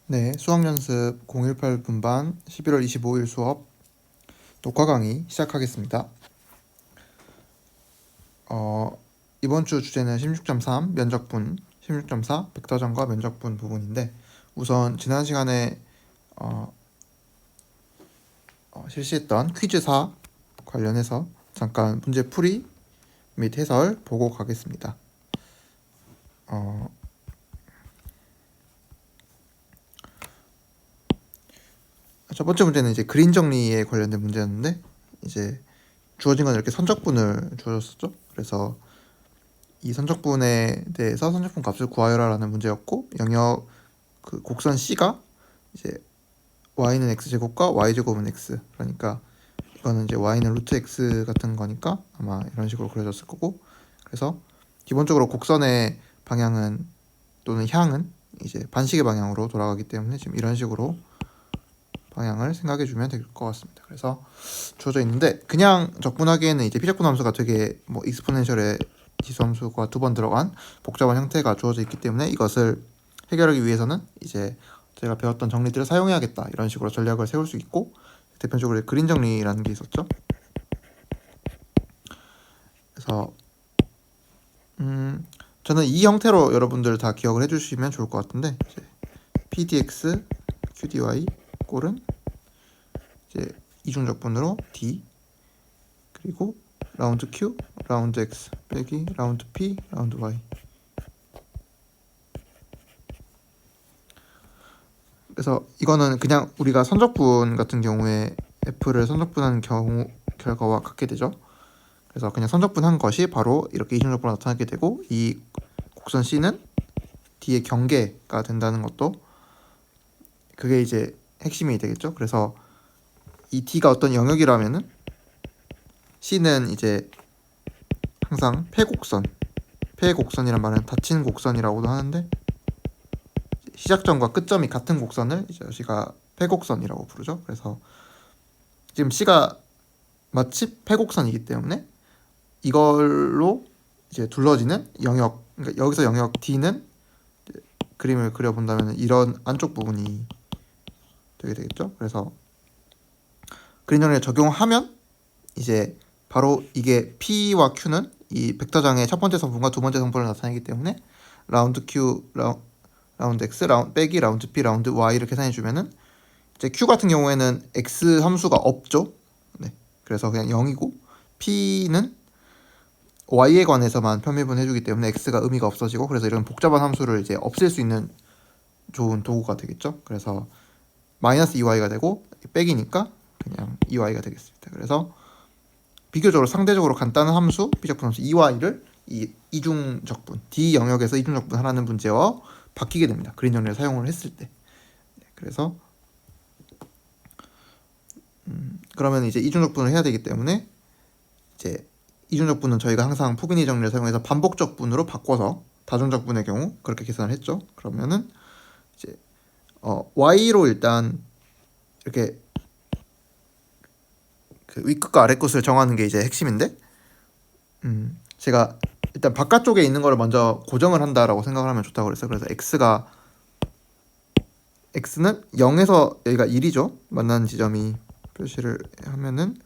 네, 수학연습 018 분반 11월 25일 수업 녹화 강의 시작하겠습니다. 이번 주 주제는 16.3 면적분, 16.4 벡터전과 면적분 부분인데, 우선 지난 시간에 실시했던 퀴즈 4 관련해서 잠깐 문제 풀이 및 해설 보고 가겠습니다. 첫 번째 문제는 이제 그림 정리에 관련된 문제였는데, 이제 주어진 건 이렇게 선적분을 주어졌었죠. 그래서 이 선적분에 대해서 선적분 값을 구하여라라는 문제였고, 영역 그 곡선 C가 이제 y는 x제곱과 y제곱은 x, 그러니까 이거는 이제 y는 루트 x 같은 거니까 아마 이런 식으로 그려졌을 거고, 그래서 기본적으로 곡선의 방향은 또는 향은 이제 반시계 방향으로 돌아가기 때문에 지금 이런 식으로 방향을 생각해 주면 될 것 같습니다. 그래서 주어져 있는데, 그냥 적분하기에는 이제 피적분 함수가 되게 뭐 익스포넨셜의 지수함수가 2번 들어간 복잡한 형태가 주어져 있기 때문에 이것을 해결하기 위해서는 이제 제가 배웠던 정리들을 사용해야겠다, 이런 식으로 전략을 세울 수 있고, 대표적으로 그림 정리라는 게 있었죠. 그래서 저는 이 형태로 여러분들 다 기억을 해주시면 좋을 것 같은데, 이제 pdx qdy 꼴은 이제 이중적분으로 d, 그리고 라운드 q 라운드 x 빼기 라운드 p 라운드 y. 그래서 이거는 그냥 우리가 선적분 같은 경우에 f를 선적분하는 경우 결과와 같게 되죠. 그래서 그냥 선적분한 것이 바로 이렇게 이중적분으로 나타나게 되고, 이 곡선 C는 D의 경계가 된다는 것도, 그게 이제 핵심이 되겠죠. 그래서 이 D가 어떤 영역이라면은 C는 이제 항상 폐곡선이란 말은 닫힌 곡선이라고도 하는데, 시작점과 끝점이 같은 곡선을 이제 저희가 폐곡선이라고 부르죠. 그래서 지금 C가 마치 폐곡선이기 때문에 이걸로 이제 둘러지는 영역, 그러니까 여기서 영역 D는 그림을 그려본다면 이런 안쪽 부분이 되게 되겠죠. 그래서 그림 정리를 적용하면 이제 바로 이게 P와 Q는 이 벡터장의 첫 번째 성분과 두 번째 성분을 나타내기 때문에 라운드 Q 라운드 X 빼기 라운드 P 라운드 Y를 계산해 주면은 이제 Q 같은 경우에는 X 함수가 없죠. 네. 그래서 그냥 0이고, P는 Y에 관해서만 편미분 해주기 때문에 X가 의미가 없어지고, 그래서 이런 복잡한 함수를 이제 없앨 수 있는 좋은 도구가 되겠죠. 그래서 마이너스 2y가 되고 빼기니까 그냥 2y가 되겠습니다. 그래서 비교적으로 상대적으로 간단한 함수, 비적분 함수 2y를 이 이중적분, D 영역에서 이중적분 하라는 문제와 바뀌게 됩니다. 그림 정리를 사용을 했을 때. 그래서 그러면 이제 이중적분을 해야 되기 때문에, 이제 이중적분은 저희가 항상 포비니 정리를 사용해서 반복적분으로 바꿔서 다중적분의 경우 그렇게 계산을 했죠. 그러면은 이제 y로 일단 이렇게 그 윗끝과 아랫끝을 정하는 게 이제 핵심인데, 제가 일단 바깥쪽에 있는 거를 먼저 고정을 한다라고 생각을 하면 좋다고 그랬어요. 그래서 x는 0에서 여기가 1이죠. 만나는 지점이 표시를 하면은,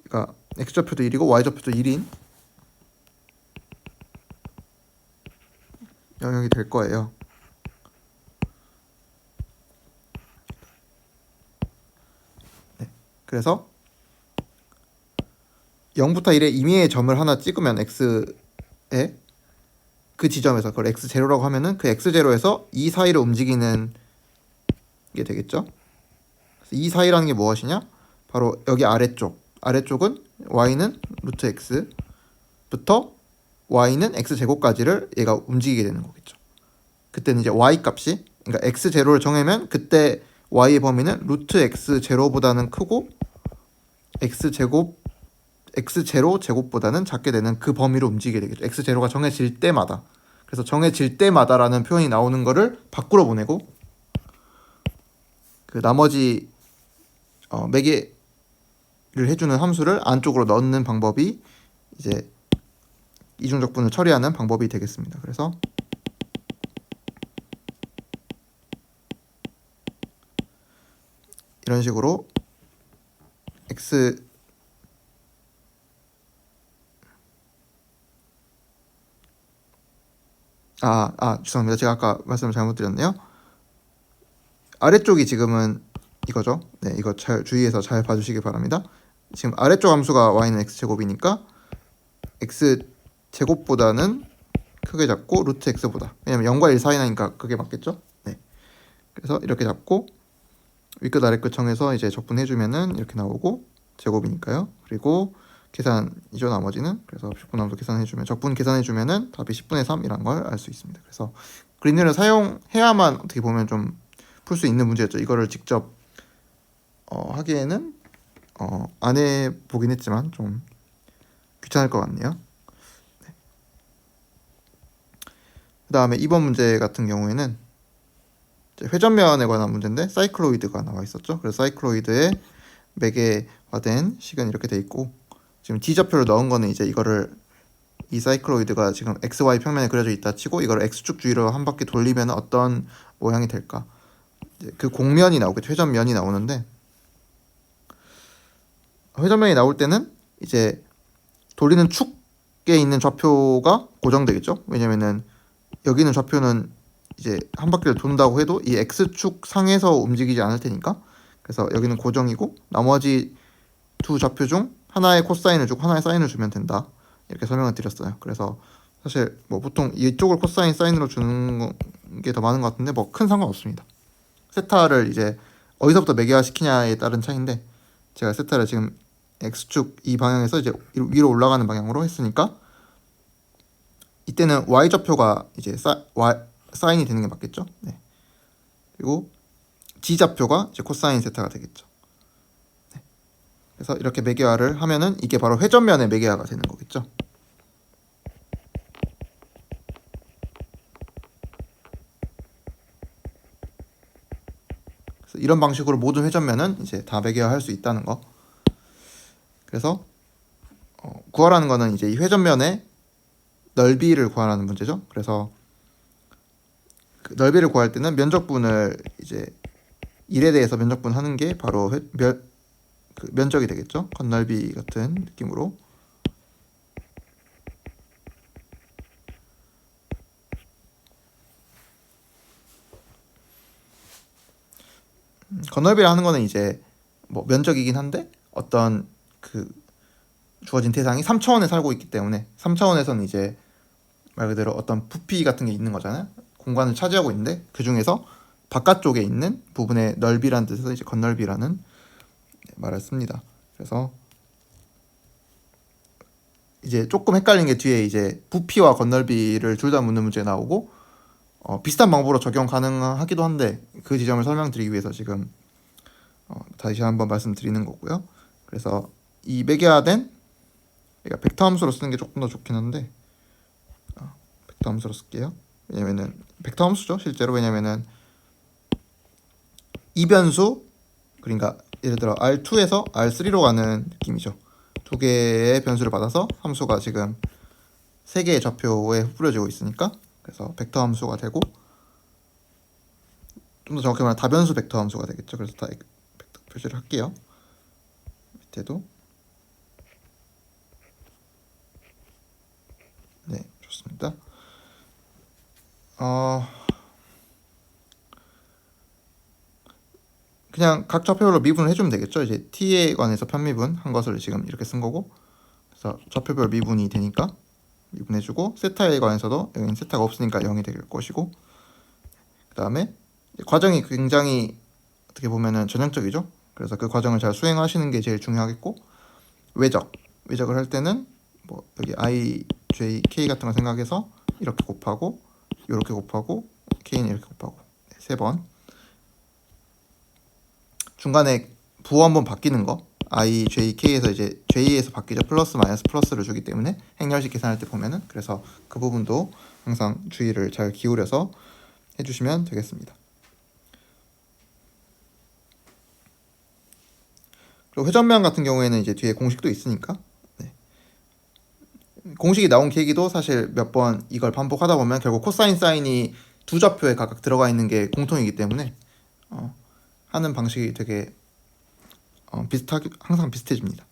그러니까 x좌표도 1이고 y좌표도 1인 영역이 될 거예요. 네. 그래서 0부터 1에 임의의 점을 하나 찍으면 x에 그 지점에서 그걸 x0라고 하면은 그 x0에서 이 사이로 움직이는 게 되겠죠. 그래서 이 사이라는 게 무엇이냐? 바로 여기 아래쪽은 y는 루트 x부터 y는 x제곱까지를 얘가 움직이게 되는 거겠죠. 그때는 이제 y 값이, 그러니까 x0를 정하면 그때 y의 범위는 루트 x0보다는 크고 x0 제곱보다는 작게 되는 그 범위로 움직이게 되겠죠. x0가 정해질 때마다. 그래서 정해질 때마다라는 표현이 나오는 거를 밖으로 보내고, 그 나머지 매개를 해주는 함수를 안쪽으로 넣는 방법이 이제 이중적분을 처리하는 방법이 되겠습니다. 그래서 이런 식으로 x 죄송합니다. 제가 아까 말씀을 잘못 드렸네요. 아래쪽이 지금은 이거죠. 네, 이거 잘 주의해서 잘 봐주시기 바랍니다. 지금 아래쪽 함수가 y는 x제곱이니까 x제곱보다는 크게 잡고 루트 x보다, 왜냐면 0과 1 사이 나니까 그게 맞겠죠. 네, 그래서 이렇게 잡고 윗끝 아래끝 정해서 이제 적분해주면은 이렇게 나오고 제곱이니까요. 그리고 계산이죠, 나머지는. 그래서 10분 함수 계산해주면, 적분 계산해주면은 답이 10분의 3이란 걸 알 수 있습니다. 그래서 그림들을 사용해야만 어떻게 보면 좀 풀 수 있는 문제였죠. 이거를 직접 하기에는 안 해보긴 했지만 좀 귀찮을 것 같네요. 네. 그 다음에 2번 문제 같은 경우에는 회전면에 관한 문제인데 사이클로이드가 나와 있었죠. 그래서 사이클로이드의 매개화된 식은 이렇게 돼 있고, 지금 D좌표를 넣은 거는 이제 이거를, 이 사이클로이드가 지금 XY 평면에 그려져 있다 치고 이거를 X축 주위로 한 바퀴 돌리면 어떤 모양이 될까, 이제 그 공면이 나오겠죠. 회전면이 나오는데, 회전면이 나올 때는 이제 돌리는 축에 있는 좌표가 고정되겠죠. 왜냐면은 여기는 좌표는 이제 한 바퀴를 돈다고 해도 이 X축 상에서 움직이지 않을 테니까, 그래서 여기는 고정이고 나머지 두 좌표 중 하나의 코사인을 주고 하나의 사인을 주면 된다, 이렇게 설명을 드렸어요. 그래서 사실 뭐 보통 이쪽을 코사인 사인으로 주는 게 더 많은 것 같은데 뭐 큰 상관 없습니다. 세타를 이제 어디서부터 매개화 시키냐에 따른 차이인데, 제가 세타를 지금 X축 이 방향에서 이제 위로 올라가는 방향으로 했으니까 이때는 Y 좌표가 이제 사인이 되는 게 맞겠죠. 네. 그리고 D 좌표가 이제 코사인 세타가 되겠죠. 네. 그래서 이렇게 매개화를 하면은 이게 바로 회전면의 매개화가 되는 거겠죠. 그래서 이런 방식으로 모든 회전면은 이제 다 매개화할 수 있다는 거. 그래서 구하라는 거는 이제 이 회전면의 넓이를 구하라는 문제죠. 그래서 그 넓이를 구할 때는 면적분을 이제 1에 대해서 면적분 하는 게 바로 그 면적이 되겠죠. 건넓이 같은 느낌으로. 건넓이를 하는 거는 이제 뭐 면적이긴 한데 어떤 그 주어진 대상이 3차원에 살고 있기 때문에 3차원에서는 이제 말 그대로 어떤 부피 같은 게 있는 거잖아요. 공간을 차지하고 있는데 그 중에서 바깥쪽에 있는 부분의 넓이라는 뜻에서 이제 건넓이라는 말을 씁니다. 그래서 이제 조금 헷갈린 게 뒤에 이제 부피와 건넓이를 둘 다 묻는 문제 나오고, 비슷한 방법으로 적용 가능하기도 한데 그 지점을 설명드리기 위해서 지금 다시 한번 말씀드리는 거고요. 그래서 이 매개화된, 벡터 함수로 쓰는 게 조금 더 좋긴 한데 벡터 함수로 쓸게요. 왜냐면은 벡터 함수죠 실제로. 왜냐면은 이 변수, 그러니까 예를 들어 R2에서 R3로 가는 느낌이죠. 두 개의 변수를 받아서 함수가 지금 세 개의 좌표에 뿌려지고 있으니까, 그래서 벡터 함수가 되고, 좀 더 정확히 말하면 다변수 벡터 함수가 되겠죠. 그래서 다 벡터 표시를 할게요. 밑에도. 네, 좋습니다. 그냥 각 좌표별로 미분을 해주면 되겠죠. 이제 t에 관해서 편미분 한 것을 지금 이렇게 쓴 거고, 그래서 좌표별 미분이 되니까 미분해주고, 세타에 관해서도 여기는 세타가 없으니까 0이 될 것이고, 그 다음에 과정이 굉장히 어떻게 보면은 전형적이죠. 그래서 그 과정을 잘 수행하시는 게 제일 중요하겠고, 외적을 할 때는 뭐 여기 i, j, k 같은 거 생각해서 이렇게 곱하고 이렇게 곱하고 k는 이렇게 곱하고 세 번. 중간에 부호 한번 바뀌는 거, i, j, k에서 이제 j에서 바뀌죠. 플러스 마이너스 플러스를 주기 때문에 행렬식 계산할 때 보면은, 그래서 그 부분도 항상 주의를 잘 기울여서 해주시면 되겠습니다. 그리고 회전면 같은 경우에는 이제 뒤에 공식도 있으니까, 네. 공식이 나온 계기도 사실 몇 번 이걸 반복하다 보면 결국 코사인 사인이 두 좌표에 각각 들어가 있는 게 공통이기 때문에 하는 방식이 되게 비슷하게 항상 비슷해집니다.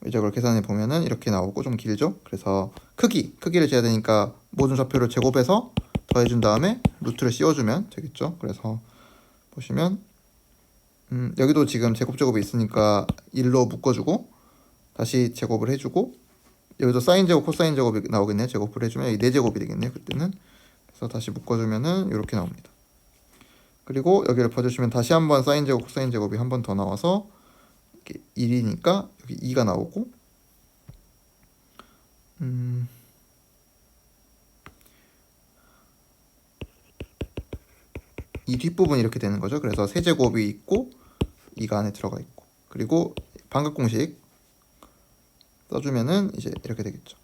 이적을 계산해 보면은 이렇게 나오고 좀 길죠. 그래서 크기를 재야 되니까 모든 좌표를 제곱해서 더해준 다음에 루트를 씌워주면 되겠죠. 그래서 보시면 여기도 지금 제곱이 있으니까 1로 묶어주고 다시 제곱을 해주고 여기도 사인 제곱 코사인 제곱이 나오겠네요. 제곱을 해주면 여기 4제곱이 되겠네요. 그때는 그래서 다시 묶어주면은 이렇게 나옵니다. 그리고 여기를 봐주시면 다시 한번 사인 제곱 코사인 제곱이 한 번 더 나와서 1이니까 여기 2가 나오고 이 뒷부분이 이렇게 되는 거죠. 그래서 세제곱이 있고 2가 안에 들어가 있고 그리고 반각 공식 써주면은 이제 이렇게 되겠죠.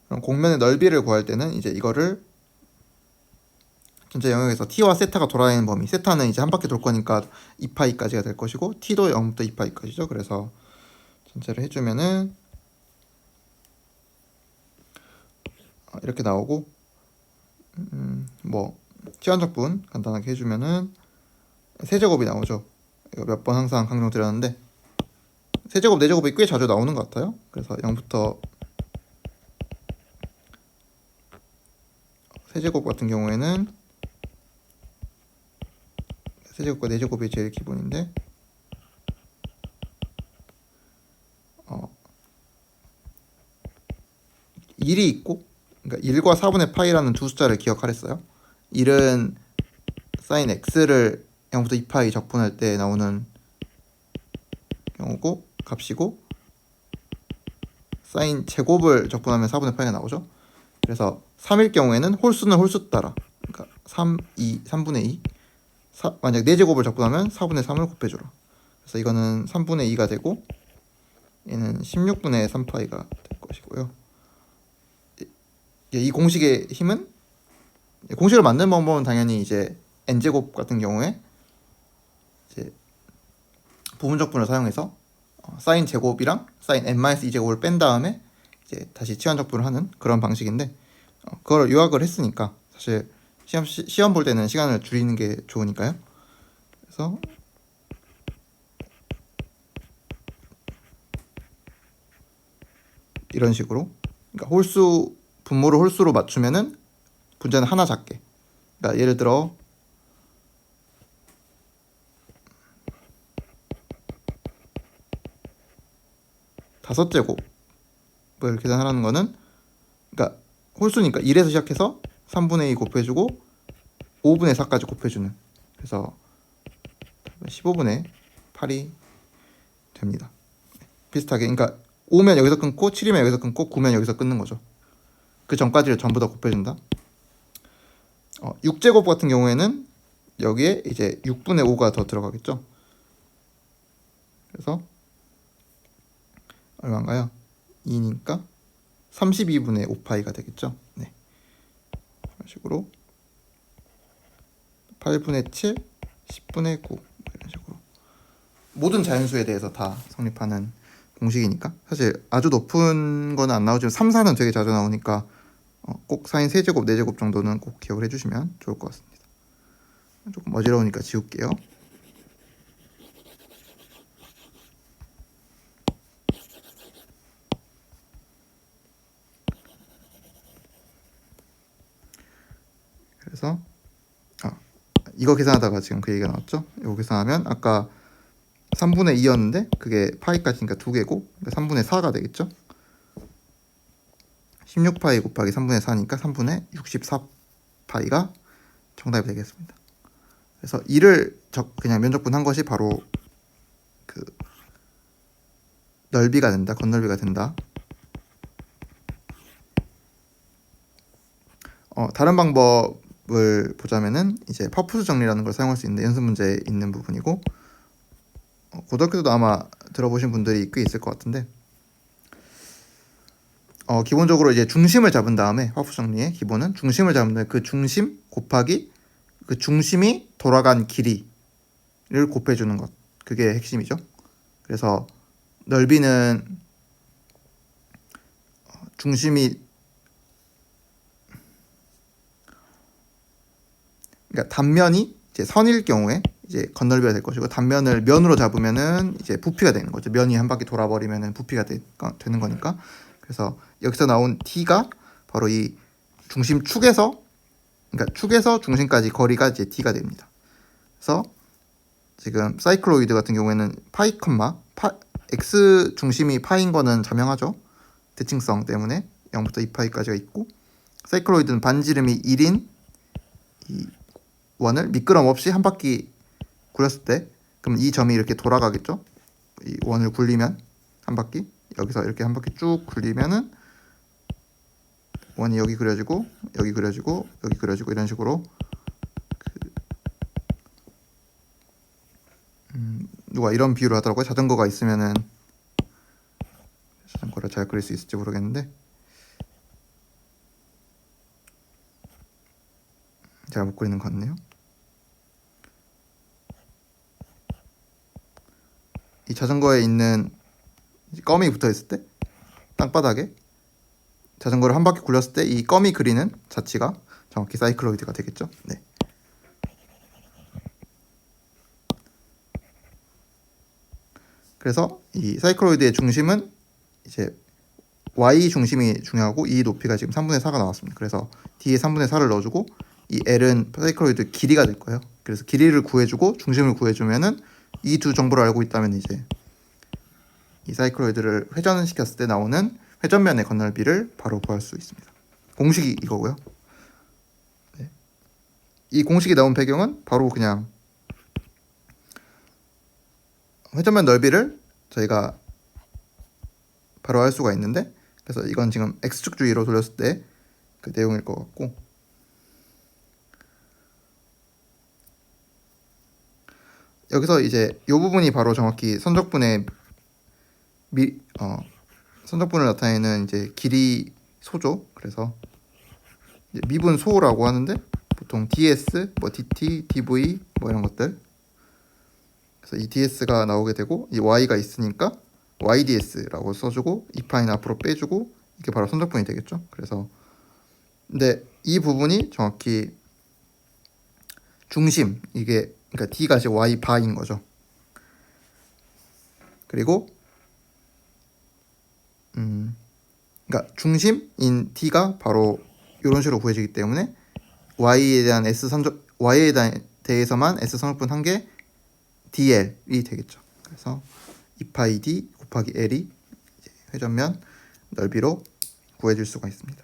그럼 공면의 넓이를 구할 때는 이제 이거를 전체 영역에서 t와 세타가 돌아다니는 범위, 세타는 이제 한 바퀴 돌 거니까 2파이까지가 될 것이고 t도 0부터 2파이까지죠. 그래서 전체를 해주면은 이렇게 나오고 뭐 시간적분 간단하게 해주면은 세제곱이 나오죠. 이거 몇 번 항상 강조드렸는데 세제곱, 4제곱이 꽤 자주 나오는 것 같아요. 그래서 0부터 세제곱 같은 경우에는 세제곱과 4제곱이 제일 기본인데 1이 있고 그러니까 1과 4분의 파이라는 두 숫자를 기억하랬어요. 1은 사인 x를 0부터 2파이 적분할 때 나오는 경우고 값이고 사인 제곱을 적분하면 4분의 파이가 나오죠. 그래서 3일 경우에는 홀수는 홀수 따라 그러니까 3분의 2 만약 4제곱을 적분하면 4분의 3을 곱해줘라. 그래서 이거는 3분의 2가 되고 얘는 16분의 3파이가 될 것이고요. 이 공식의 힘은 공식을 만드는 방법은 당연히 이제 n제곱 같은 경우에 이제 부분적분을 사용해서 사인 제곱이랑 사인 n-2제곱을 뺀 다음에 이제 다시 치환적분을 하는 그런 방식인데 그걸 요약을 했으니까 사실 시험 볼 때는 시간을 줄이는 게 좋으니까요. 그래서 이런 식으로 그러니까 홀수 분모를 홀수로 맞추면은 분자는 하나 작게. 그러니까 예를 들어 다섯 제곱을 계산하라는 거는 그러니까 홀수니까 1에서 시작해서 3분의 2 곱해주고 5분의 4까지 곱해주는 그래서 15분의 8이 됩니다. 비슷하게 그러니까 5면 여기서 끊고 7이면 여기서 끊고 9면 여기서 끊는 거죠. 그 전까지를 전부 다 곱해준다. 6제곱 같은 경우에는 여기에 이제 6분의 5가 더 들어가겠죠. 그래서 얼마인가요? 2니까 32분의 5파이가 되겠죠. 네. 이런 식으로 8분의 7, 10분의 9 이런 식으로 모든 자연수에 대해서 다 성립하는 공식이니까 사실 아주 높은 거는 안 나오지만 3, 4는 되게 자주 나오니까 꼭 사인 세제곱, 4제곱 정도는 꼭 기억을 해주시면 좋을 것 같습니다. 조금 어지러우니까 지울게요. 그래서 이거 계산하다가 지금 그 얘기가 나왔죠. 이거 계산하면 아까 3분의 2였는데 그게 파이까지니까 2개고 3분의 4가 되겠죠. 16파이 곱하기 3분의 4니까 3분의 64파이가 정답이 되겠습니다. 그래서 2를 그냥 면적분한 것이 바로 그 넓이가 된다, 건널비가 된다. 다른 방법을 보자면은 이제 파푸스 정리라는 걸 사용할 수 있는데 연습 문제에 있는 부분이고 고등학교 때도 아마 들어보신 분들이 꽤 있을 것 같은데 기본적으로 이제 중심을 잡은 다음에 파푸스 정리의 기본은 중심을 잡은 다음에 그 중심 곱하기 그 중심이 돌아간 길이를 곱해주는 것 그게 핵심이죠. 그래서 넓이는 중심이 그러니까 단면이 이제 선일 경우에 이제 건널비가 될 것이고, 단면을 면으로 잡으면은 이제 부피가 되는 거죠. 면이 한 바퀴 돌아버리면은 부피가 되는 거니까. 그래서 여기서 나온 t가 바로 이 중심 축에서, 그러니까 축에서 중심까지 거리가 이제 t가 됩니다. 그래서 지금 사이클로이드 같은 경우에는 파이 x 중심이 파인 거는 자명하죠. 대칭성 때문에 0부터 2파이까지가 있고, 사이클로이드는 반지름이 1인 이 원을 미끄럼 없이 한 바퀴 굴렸을 때, 그럼 이 점이 이렇게 돌아가겠죠. 이 원을 굴리면 한 바퀴, 여기서 이렇게 한 바퀴 쭉 굴리면은 원이 여기 그려지고 여기 그려지고 여기 그려지고 이런 식으로 누가 이런 비유를 하더라고요. 자전거가 있으면은, 자전거를 잘 그릴 수 있을지 모르겠는데 잘 못 그리는 것 같네요. 이 자전거에 있는 껌이 붙어 있을 때 땅바닥에 자전거를 한 바퀴 굴렸을 때 이 껌이 그리는 자치가 정확히 사이클로이드가 되겠죠. 네. 그래서 이 사이클로이드의 중심은 이제 y 중심이 중요하고, 이 높이가 지금 3분의 4가 나왔습니다. 그래서 뒤에 3분의 4를 넣어주고, 이 l은 사이클로이드 길이가 될 거예요. 그래서 길이를 구해주고 중심을 구해주면은 이 두 정보를 알고 있다면 이제 이 사이클로이드를 회전시켰을 때 나오는 회전면의 건널비를 바로 구할 수 있습니다. 공식이 이거고요. 네. 이 공식이 나온 배경은 바로 그냥 회전면 넓이를 저희가 바로 할 수가 있는데, 그래서 이건 지금 x축 주의로 돌렸을 때 그 내용일 것 같고, 여기서 이제 이 부분이 바로 정확히 선적분의 선적분을 나타내는 이제 길이 소죠. 그래서 이제 미분 소라고 하는데, 보통 ds, 뭐 dt, dv 뭐 이런 것들. 그래서 이 ds가 나오게 되고, 이 y가 있으니까 yds라고 써주고 2파이는 앞으로 빼주고, 이게 바로 선적분이 되겠죠. 그래서 근데 이 부분이 정확히 중심, 이게 그러니까 d가 이제 y 바인 거죠. 그리고 그러니까 중심인 t가 바로 이런 식으로 구해지기 때문에 y에 대한 y에 대해서만 s 선역분 한 게 dl이 되겠죠. 그래서 2파이 d 곱하기 l이 회전면 넓이로 구해질 수가 있습니다.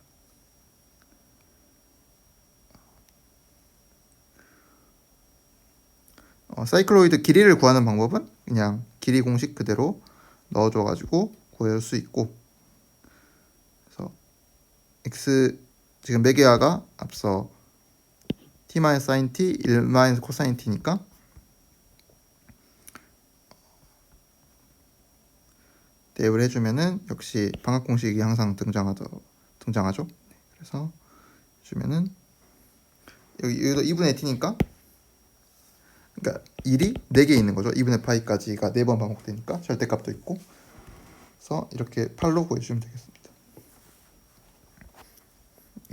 사이클로이드 길이를 구하는 방법은 그냥 길이 공식 그대로 넣어줘가지고 구할 수 있고, 그래서 x 지금 매개화가 앞서 t-sin t, 1-코사인 t니까 대입을 해주면은 역시 방학 공식이 항상 등장하죠. 그래서 주면은 여기도 2분의 t니까, 그러니까 1이 4개 있는 거죠. 2분의 파이까지가 4번 반복되니까 절대값도 있고, 그래서 이렇게 8로 구해주시면 되겠습니다.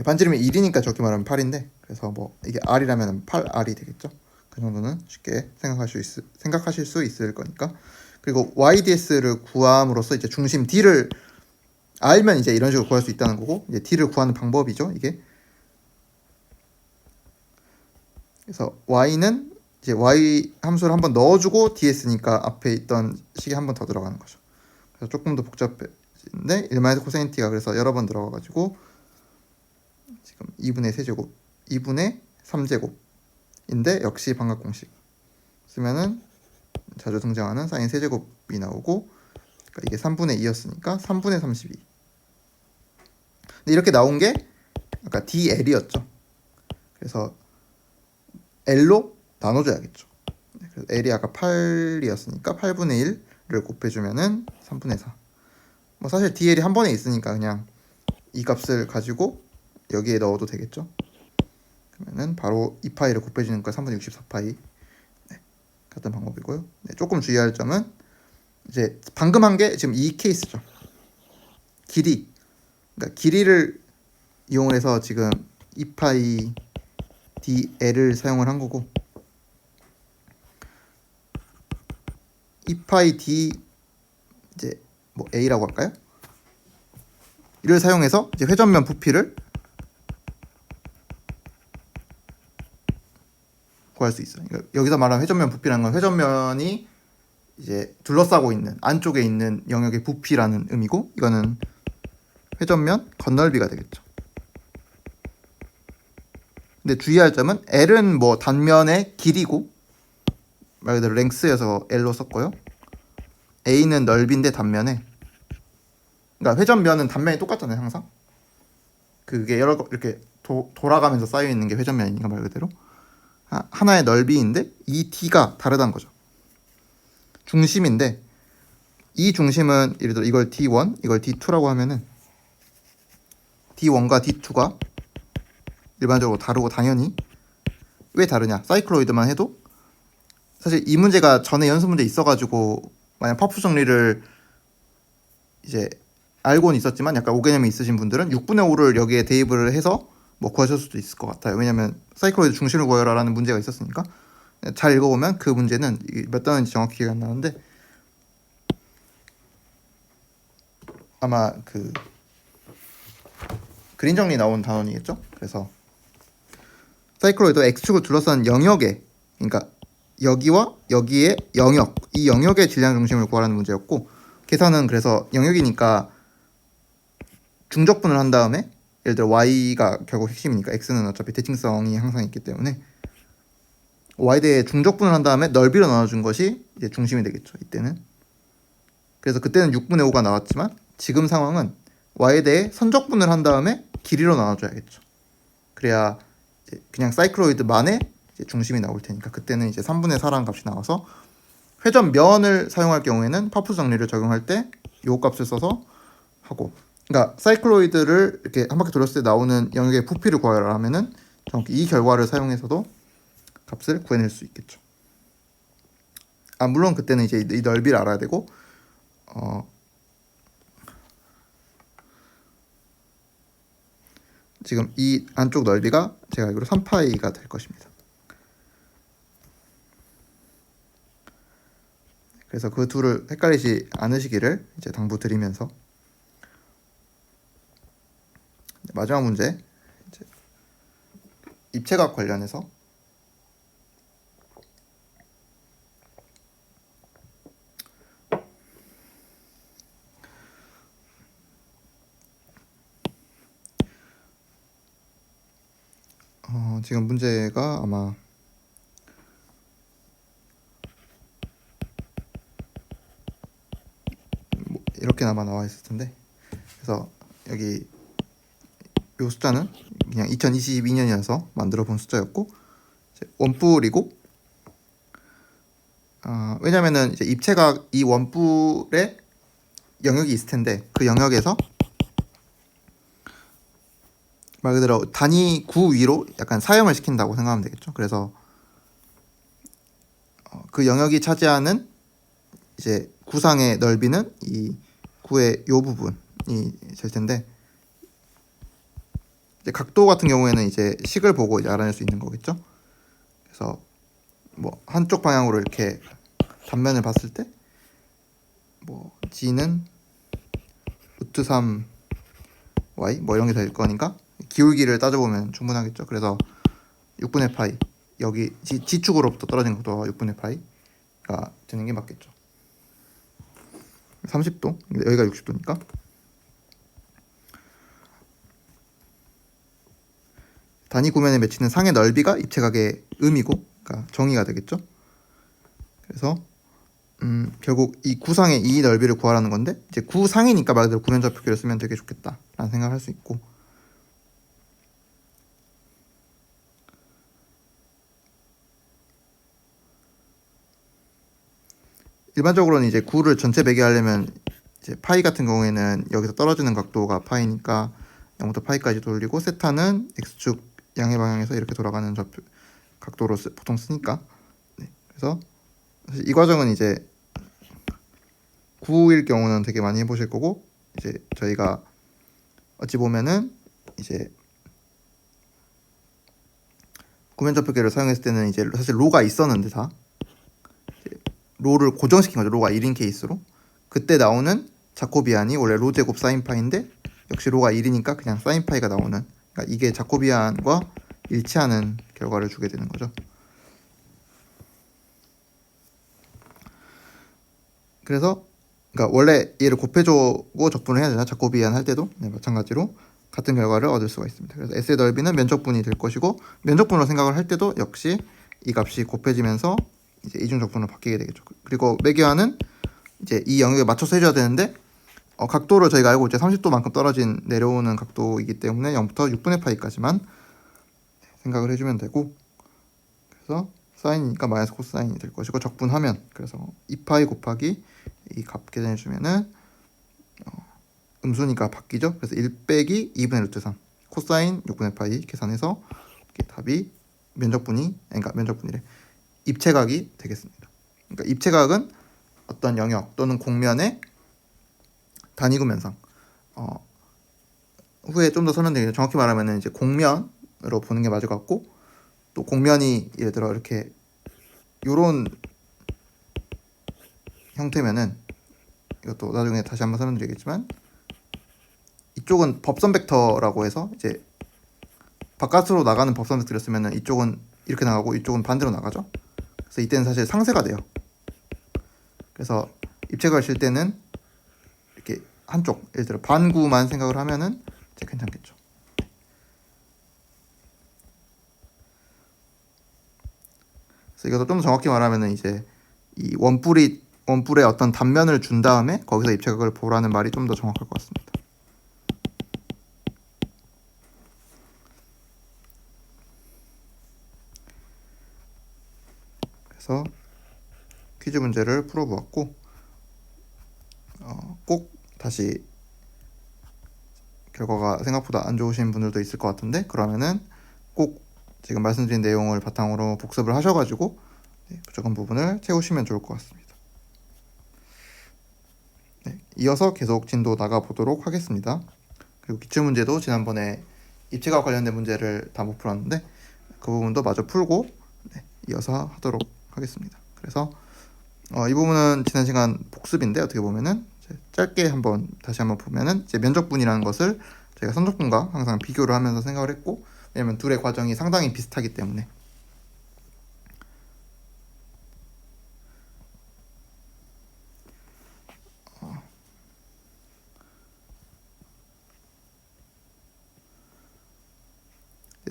반지름이 1이니까 적게 말하면 8인데, 그래서 뭐 이게 r이라면 8r이 되겠죠. 그 정도는 쉽게 생각하실 수 있을 거니까. 그리고 yds를 구함으로써 이제 중심 d를 알면 이제 이런 식으로 구할 수 있다는 거고, 이제 d를 구하는 방법이죠, 이게. 그래서 y는 이제 y 함수를 한번 넣어주고 ds니까 앞에 있던 식이 한 번 더 들어가는 거죠. 그래서 조금 더 복잡해지는데 1-코사인 t가 그래서 여러 번 들어가가지고 지금 2분의 세제곱, 2분의 3제곱인데 역시 방각 공식 쓰면은 자주 등장하는 사인 세제곱이 나오고, 그러니까 이게 3분의 2였으니까 3분의 32. 근데 이렇게 나온 게 아까 dl이었죠. 그래서 l로 나눠줘야겠죠. 그래서 l이 아까 8이었으니까 8분의 1를 곱해주면은 3분의 4. 뭐 사실 dl이 한 번에 있으니까 그냥 이 값을 가지고 여기에 넣어도 되겠죠. 그러면은 바로 2파이를 곱해주는 거 3분의 64파이. 네, 같은 방법이고요. 네, 조금 주의할 점은 이제 방금 한 게 지금 이 케이스죠. 그러니까 길이를 이용해서 지금 2파이 dl을 사용을 한 거고, 2파이 d 이제 뭐 a라고 할까요? 이를 사용해서 이제 회전면 부피를 구할 수 있어요. 그러니까 여기서 말하는 회전면 부피라는 건 회전면이 이제 둘러싸고 있는 안쪽에 있는 영역의 부피라는 의미고, 이거는 회전면 건널비가 되겠죠. 근데 주의할 점은 L은 뭐 단면의 길이고, 말 그대로 랭스여서 L로 썼고요. A는 넓이인데 단면에, 그러니까 회전면은 단면이 똑같잖아요, 항상. 그게 여러 이렇게 돌아가면서 쌓여 있는 게 회전면이니까 말 그대로 하나의 넓이인데 이 D가 다르다는 거죠. 중심인데 이 중심은 예를 들어 이걸 D1, 이걸 D2라고 하면은 D1과 D2가 일반적으로 다르고, 당연히 왜 다르냐? 사이클로이드만 해도 사실 이 문제가 전에 연습 문제 있어가지고 만약 파푸 정리를 이제 알고는 있었지만 약간 오개념이 있으신 분들은 6분의 5를 여기에 대입을 해서 뭐 구하실 수도 있을 것 같아요. 왜냐면 사이클로이드 중심을 구하라라는 문제가 있었으니까. 잘 읽어보면 그 문제는 몇 단원인지 정확히 기억이 안 나는데 아마 그 그린 정리 나온 단원이겠죠. 그래서 사이클로이드 X축을 둘러싼 영역에, 그러니까 여기와 여기의 영역, 이 영역의 질량 중심을 구하라는 문제였고, 계산은 그래서 영역이니까 중적분을 한 다음에 예를 들어 y가 결국 핵심이니까 x는 어차피 대칭성이 항상 있기 때문에 y대에 중적분을 한 다음에 넓이로 나눠준 것이 이제 중심이 되겠죠, 이때는. 그래서 그때는 6분의 5가 나왔지만 지금 상황은 y에 대해 선적분을 한 다음에 길이로 나눠줘야겠죠. 그래야 이제 그냥 사이클로이드만의 이제 중심이 나올 테니까 그때는 이제 3분의 4라는 값이 나와서 회전면을 사용할 경우에는 파푸 정리를 적용할 때 요 값을 써서 하고, 그러니까 사이클로이드를 이렇게 한 바퀴 돌렸을 때 나오는 영역의 부피를 구하라 하면은 정확히 이 결과를 사용해서도 값을 구해낼 수 있겠죠. 물론 그때는 이제 이 넓이를 알아야 되고, 지금 이 안쪽 넓이가 제가 알기로 3파이가 될 것입니다. 그래서 그 둘을 헷갈리지 않으시기를 이제 당부드리면서 마지막 문제, 이제 입체각 관련해서 지금 문제가 아마 뭐 이렇게나마 나와 있을 텐데, 그래서 여기 요 숫자는 그냥 2022년이어서 만들어 본 숫자였고 원뿔이고, 왜냐면은 이제 입체각 이 원뿔에 영역이 있을 텐데 그 영역에서 말 그대로 단위 구 위로 약간 사형을 시킨다고 생각하면 되겠죠. 그래서 그 영역이 차지하는 이제 구상의 넓이는 이 구의 요 부분이 될 텐데, 이제 각도 같은 경우에는 이제 식을 보고 이제 알아낼 수 있는 거겠죠. 그래서 뭐 한쪽 방향으로 이렇게 단면을 봤을 때 뭐 g는 루트 3 y 뭐 이런 게 될 거니까 기울기를 따져보면 충분하겠죠. 그래서 6분의 파이, 여기 G축으로부터 떨어진 각도가 6분의 파이가 되는 게 맞겠죠. 30도, 여기가 60도니까. 단위 구면에 맺히는 상의 넓이가 입체각의 의미고, 그러니까 정의가 되겠죠. 그래서 결국 이 구상의 이 넓이를 구하라는 건데, 이제 구상이니까 말 그대로 구면좌표기를 쓰면 되게 좋겠다라는 생각을 할 수 있고, 일반적으로는 이제 구를 전체 매개하려면 이제 파이 같은 경우에는 여기서 떨어지는 각도가 파이니까 0부터 파이까지 돌리고, 세타는 x축 양의 방향에서 이렇게 돌아가는 좌표 각도로 보통 쓰니까. 네. 그래서 사실 이 과정은 이제 9일 경우는 되게 많이 해보실 거고, 이제 저희가 어찌 보면은 이제 구면 좌표계를 사용했을 때는 이제 사실 로가 있었는데 다 로를 고정시킨 거죠. 로가 1인 케이스로. 그때 나오는 자코비안이 원래 로 제곱 사인파인데 역시 로가 1이니까 그냥 사인파이가 나오는, 그러니까 이게 자코비안과 일치하는 결과를 주게 되는 거죠. 그래서 그러니까 원래 얘를 곱해주고 적분을 해야 되나, 자코비안 할 때도 마찬가지로 같은 결과를 얻을 수가 있습니다. 그래서 S의 넓이는 면적분이 될 것이고, 면적분으로 생각을 할 때도 역시 이 값이 곱해지면서 이제 이중 적분으로 바뀌게 되겠죠. 그리고 매개화는 이제 이 영역에 맞춰서 해줘야 되는데 각도를 저희가 알고 있죠. 30도만큼 떨어진 내려오는 각도이기 때문에 0부터 6분의 파이까지만 생각을 해주면 되고, 그래서 사인이니까 마이너스 코사인이 될 것이고, 적분하면 그래서 2파이 곱하기 이 값 계산해주면은 음수니까 바뀌죠. 그래서 1 빼기 2분의 루트 3 코사인 6분의 파이 계산해서 답이 면적분이래 입체각이 되겠습니다. 그러니까 입체각은 어떤 영역 또는 공면의 단위구면상, 후에 좀 더 설명드리겠습니다. 정확히 말하면 이제 공면으로 보는 게 맞을 것 같고, 또 공면이 예를 들어 이렇게 요런 형태면은, 이것도 나중에 다시 한번 설명드리겠지만, 이쪽은 법선 벡터라고 해서 이제 바깥으로 나가는 법선 벡터를 쓰면은 이쪽은 이렇게 나가고 이쪽은 반대로 나가죠. 그래서 이때는 사실 상쇄가 돼요. 그래서 입체각을 칠 때는 이렇게 한쪽, 예를 들어 반구만 생각을 하면은 이제 괜찮겠죠. 그래서 이것도 좀 정확히 말하면은 이제 이 원뿔의 어떤 단면을 준 다음에 거기서 입체각을 보라는 말이 좀 더 정확할 것 같습니다. 그래서 퀴즈 문제를 풀어보았고, 꼭 다시 결과가 생각보다 안 좋으신 분들도 있을 것 같은데, 그러면은 꼭 지금 말씀드린 내용을 바탕으로 복습을 하셔가지고 부족한 부분을 채우시면 좋을 것 같습니다. 이어서 계속 진도 나가보도록 하겠습니다. 그리고 기출문제도 지난번에 입체각 관련된 문제를 다 못 풀었는데 그 부분도 마저 풀고 이어서 하도록 하겠습니다. 그래서 이 부분은 지난 시간 복습인데, 어떻게 보면은 짧게 다시 한번 보면은 이제 면적분이라는 것을 저희가 선적분과 항상 비교를 하면서 생각을 했고, 왜냐면 둘의 과정이 상당히 비슷하기 때문에.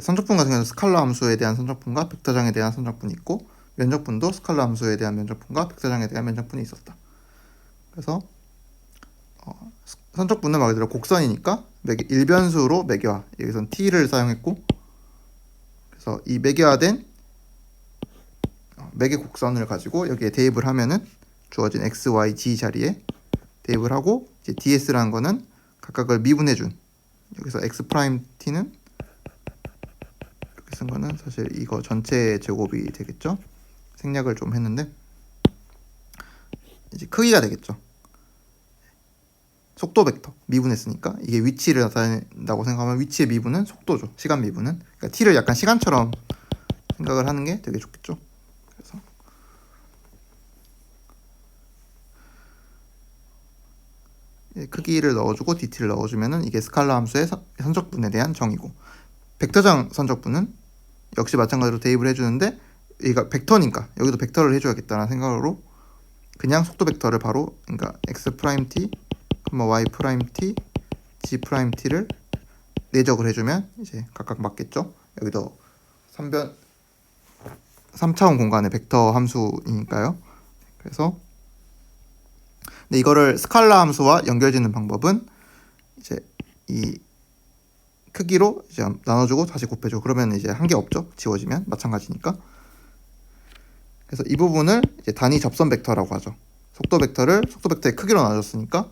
선적분 같은 경우는 스칼라 함수에 대한 선적분과 벡터장에 대한 선적분이 있고, 면적분도 스칼라 함수에 대한 면적분과 벡터장에 대한 면적분이 있었다. 그래서 선적분은 말 그대로 곡선이니까 일변수로 매개화, 여기서는 t를 사용했고, 그래서 이 매개화된 매개 곡선을 가지고 여기에 대입을 하면은 주어진 x, y, g 자리에 대입을 하고, 이제 ds라는 거는 각각을 미분해준, 여기서 x 프라임 t는 이렇게 쓴 거는 사실 이거 전체 제곱이 되겠죠. 생략을 좀 했는데 이제 크기가 되겠죠. 속도 벡터 미분했으니까 이게 위치를 나타낸다고 생각하면 위치의 미분은 속도죠. 시간 미분은, 그러니까 t를 약간 시간처럼 생각을 하는 게 되게 좋겠죠. 그래서 크기를 넣어주고 dt를 넣어주면은 이게 스칼라 함수의 선적분에 대한 정의고, 벡터장 선적분은 역시 마찬가지로 대입을 해주는데, 얘가 벡터니까 여기도 벡터를 해줘야겠다는 생각으로 그냥 속도 벡터를 바로, 그러니까 x 프라임 t, y 프라임 t, g 프라임 t를 내적을 해주면 이제 각각 맞겠죠. 여기도 3차원 공간의 벡터 함수이니까요. 그래서 근데 이거를 스칼라 함수와 연결짓는 방법은 이제 이 크기로 이제 나눠주고 다시 곱해줘. 그러면 이제 한 개 없죠. 지워지면 마찬가지니까. 그래서 이 부분을 이제 단위 접선 벡터라고 하죠. 속도 벡터를 속도 벡터의 크기로 나눠줬으니까,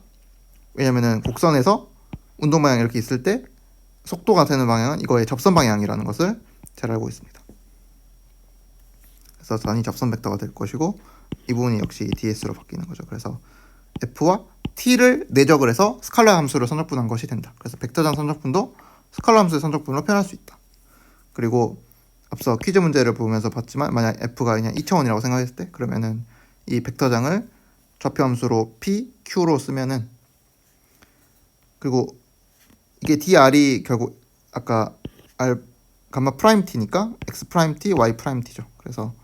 왜냐면은 곡선에서 운동 방향이 이렇게 있을 때 속도가 되는 방향은 이거의 접선 방향이라는 것을 잘 알고 있습니다. 그래서 단위 접선 벡터가 될 것이고, 이 부분이 역시 ds로 바뀌는 거죠. 그래서 f와 t를 내적을 해서 스칼라 함수를 선적분한 것이 된다. 그래서 벡터장 선적분도 스칼라 함수의 선적분으로 표현할 수 있다. 그리고 앞서 퀴즈 문제를 보면서 봤지만 만약 f가 그냥 2차원이라고 생각했을 때 그러면은 이 벡터장을 좌표 함수로 p, q로 쓰면은 그리고 이게 dr이 결국 아까 r 감마 프라임 t니까 x 프라임 t, y 프라임 t죠. 그래서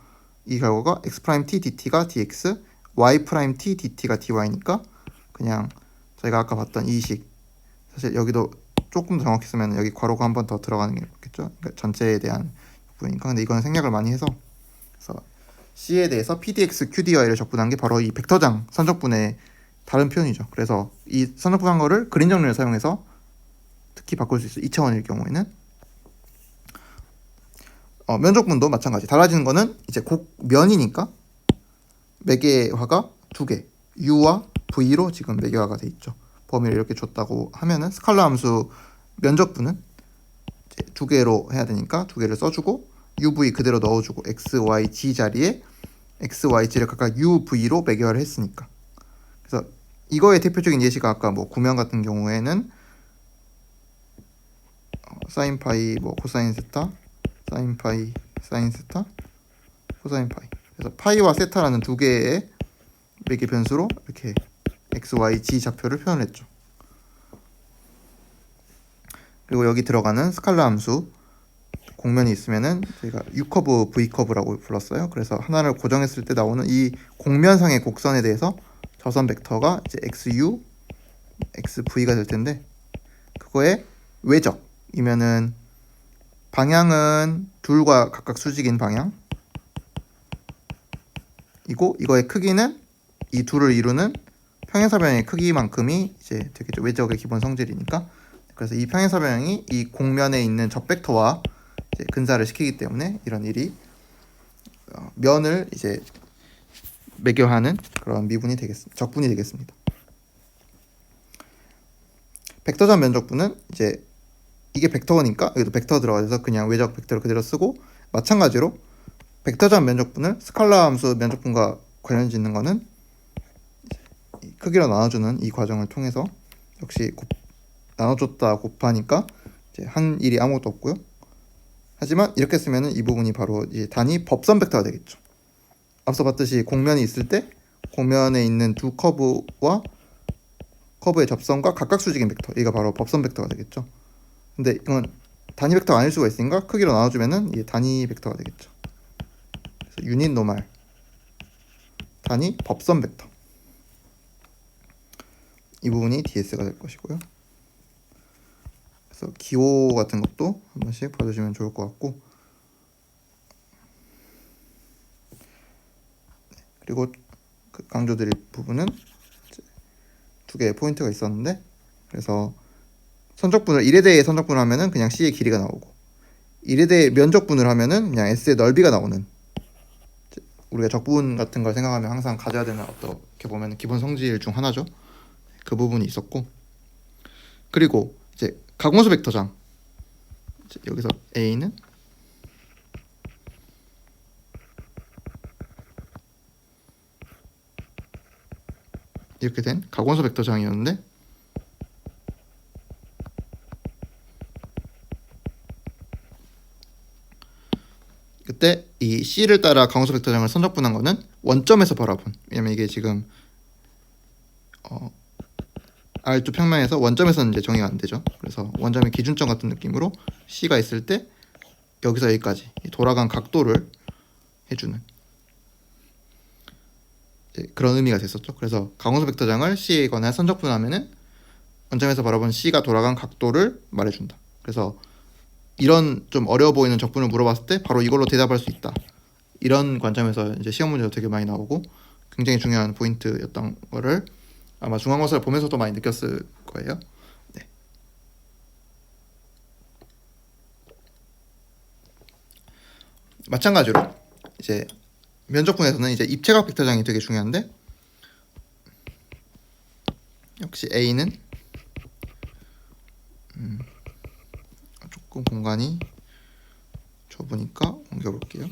이 결과가 x 프라임 t dt가 dx, y 프라임 t dt가 dy니까 그냥 저희가 아까 봤던 이 식 사실 여기도 조금 더 정확했으면 여기 괄호가 한 번 더 들어가는 게 맞겠죠. 그러니까 전체에 대한 부분이니까. 근데 이거는 생략을 많이 해서 그래서 C에 대해서 PDX, QDY를 적분한 게 바로 이 벡터장 선적분의 다른 표현이죠. 그래서 이 선적분한 거를 그린 정리를 사용해서 특히 바꿀 수 있어요. 2차원일 경우에는 면적분도 마찬가지. 달라지는 거는 이제 곡면이니까 매개화가 두 개, U와 V로 지금 매개화가 돼 있죠. 범위를 이렇게 줬다고 하면은 스칼라 함수 면적분은 이제 두 개로 해야 되니까 두 개를 써주고 UV 그대로 넣어주고 X, Y, G 자리에 X, Y, G를 각각 UV로 매개화를 했으니까. 그래서 이거의 대표적인 예시가 아까 뭐 구면 같은 경우에는 사인 파이, 뭐 코사인 세타, 사인 파이, 사인 세타, 코사인 파이. 그래서 파이와 세타라는 두 개의 매개 변수로 이렇게 X, Y, G 좌표를 표현했죠. 그리고 여기 들어가는 스칼라 함수 공면이 있으면은 저희가 U커브, V커브라고 불렀어요. 그래서 하나를 고정했을 때 나오는 이 공면상의 곡선에 대해서 저선 벡터가 이제 XU, XV가 될 텐데 그거의 외적이면은 방향은 둘과 각각 수직인 방향이고 이거의 크기는 이 둘을 이루는 평행사변의 크기만큼이 이제 되겠죠. 외적의 기본 성질이니까. 그래서 이 평행사변이 이 공면에 있는 접 벡터와 이제 근사를 시키기 때문에 이런 일이 면을 이제 매개하는 그런 미분이 되겠습니다. 적분이 되겠습니다. 벡터전 면적분은 이제 이게 벡터니까 여기도 벡터 들어가서 그냥 외적 벡터를 그대로 쓰고 마찬가지로 벡터전 면적분을 스칼라 함수 면적분과 관련 짓는 거는 크기로 나눠주는 이 과정을 통해서 역시 나눠줬다 곱하니까 이제 한 일이 아무것도 없고요. 하지만 이렇게 쓰면은 이 부분이 바로 이제 단위 법선 벡터가 되겠죠. 앞서 봤듯이 공면이 있을 때 공면에 있는 두 커브와 커브의 접선과 각각 수직인 벡터, 이가 바로 법선 벡터가 되겠죠. 근데 이건 단위 벡터가 아닐 수가 있으니까 크기로 나눠주면은 이게 단위 벡터가 되겠죠. 그래서 유닛 노말 단위 법선 벡터, 이 부분이 DS가 될 것이고요. 그래서 기호 같은 것도 한 번씩 봐주시면 좋을 것 같고, 그리고 그 강조드릴 부분은 두 개의 포인트가 있었는데, 그래서 선적분을 1에 대해 선적분을 하면은 그냥 C의 길이가 나오고 1에 대해 면적분을 하면은 그냥 S의 넓이가 나오는, 우리가 적분 같은 걸 생각하면 항상 가져야 되는 어떻게 보면 기본 성질 중 하나죠. 그 부분이 있었고, 그리고 이제 가공수 벡터장, 여기서 A는 이렇게 된 가공수 벡터장이었는데 그때 이 C를 따라 가공수 벡터장을 선적분한 거는 원점에서 바라본, 왜냐면 이게 지금 R2 평면에서 원점에서는 이제 정의가 안 되죠. 그래서 원점의 기준점 같은 느낌으로 C가 있을 때 여기서 여기까지 돌아간 각도를 해주는 그런 의미가 됐었죠. 그래서 가공수 벡터장을 C에 관해 선적분하면은 원점에서 바라본 C가 돌아간 각도를 말해준다. 그래서 이런 좀 어려워 보이는 적분을 물어봤을 때 바로 이걸로 대답할 수 있다. 이런 관점에서 이제 시험 문제도 되게 많이 나오고 굉장히 중요한 포인트였던 거를 아마 중간고사를 보면서도 많이 느꼈을 거예요. 네. 마찬가지로 이제 면적분에서는 이제 입체각 벡터장이 되게 중요한데, 역시 A는 조금 공간이 좁으니까 옮겨볼게요.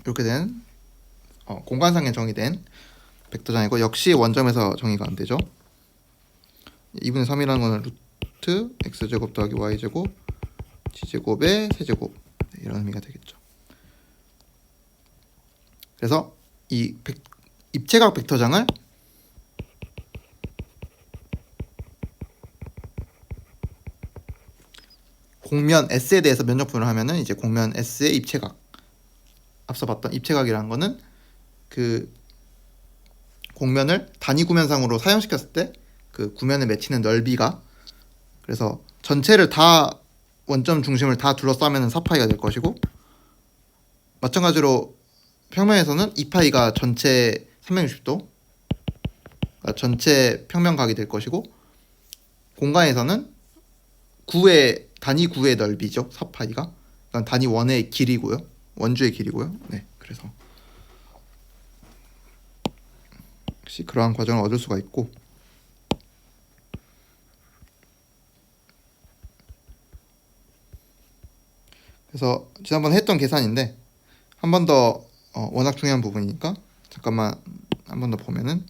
이렇게 된 공간상에 정의된 벡터장이고, 역시 원점에서 정의가 안 되죠. 2분의 3이라는 거는 루트 x제곱 더하기 y제곱 g제곱의 세제곱, 이런 의미가 되겠죠. 그래서 이 입체각 벡터장을 공면 S에 대해서 면적분을 하면은 이제 공면 S의 입체각, 앞서 봤던 입체각이라는 거는 그 공면을 단위 구면상으로 사용시켰을 때 그 구면에 맺히는 넓이가, 그래서 전체를 다 원점 중심을 다 둘러싸면 4파이가 될 것이고, 마찬가지로 평면에서는 2파이가 전체 360도, 그러니까 전체 평면각이 될 것이고, 공간에서는 단위 9의 넓이죠. 4파이가. 그러니까 단위 원의 길이고요. 원주의 길이고요. 네, 그래서 역시 그러한 과정을 얻을 수가 있고, 그래서 지난번에 했던 계산인데 한 번 더 워낙 중요한 부분이니까 잠깐만 한 번 더 보면은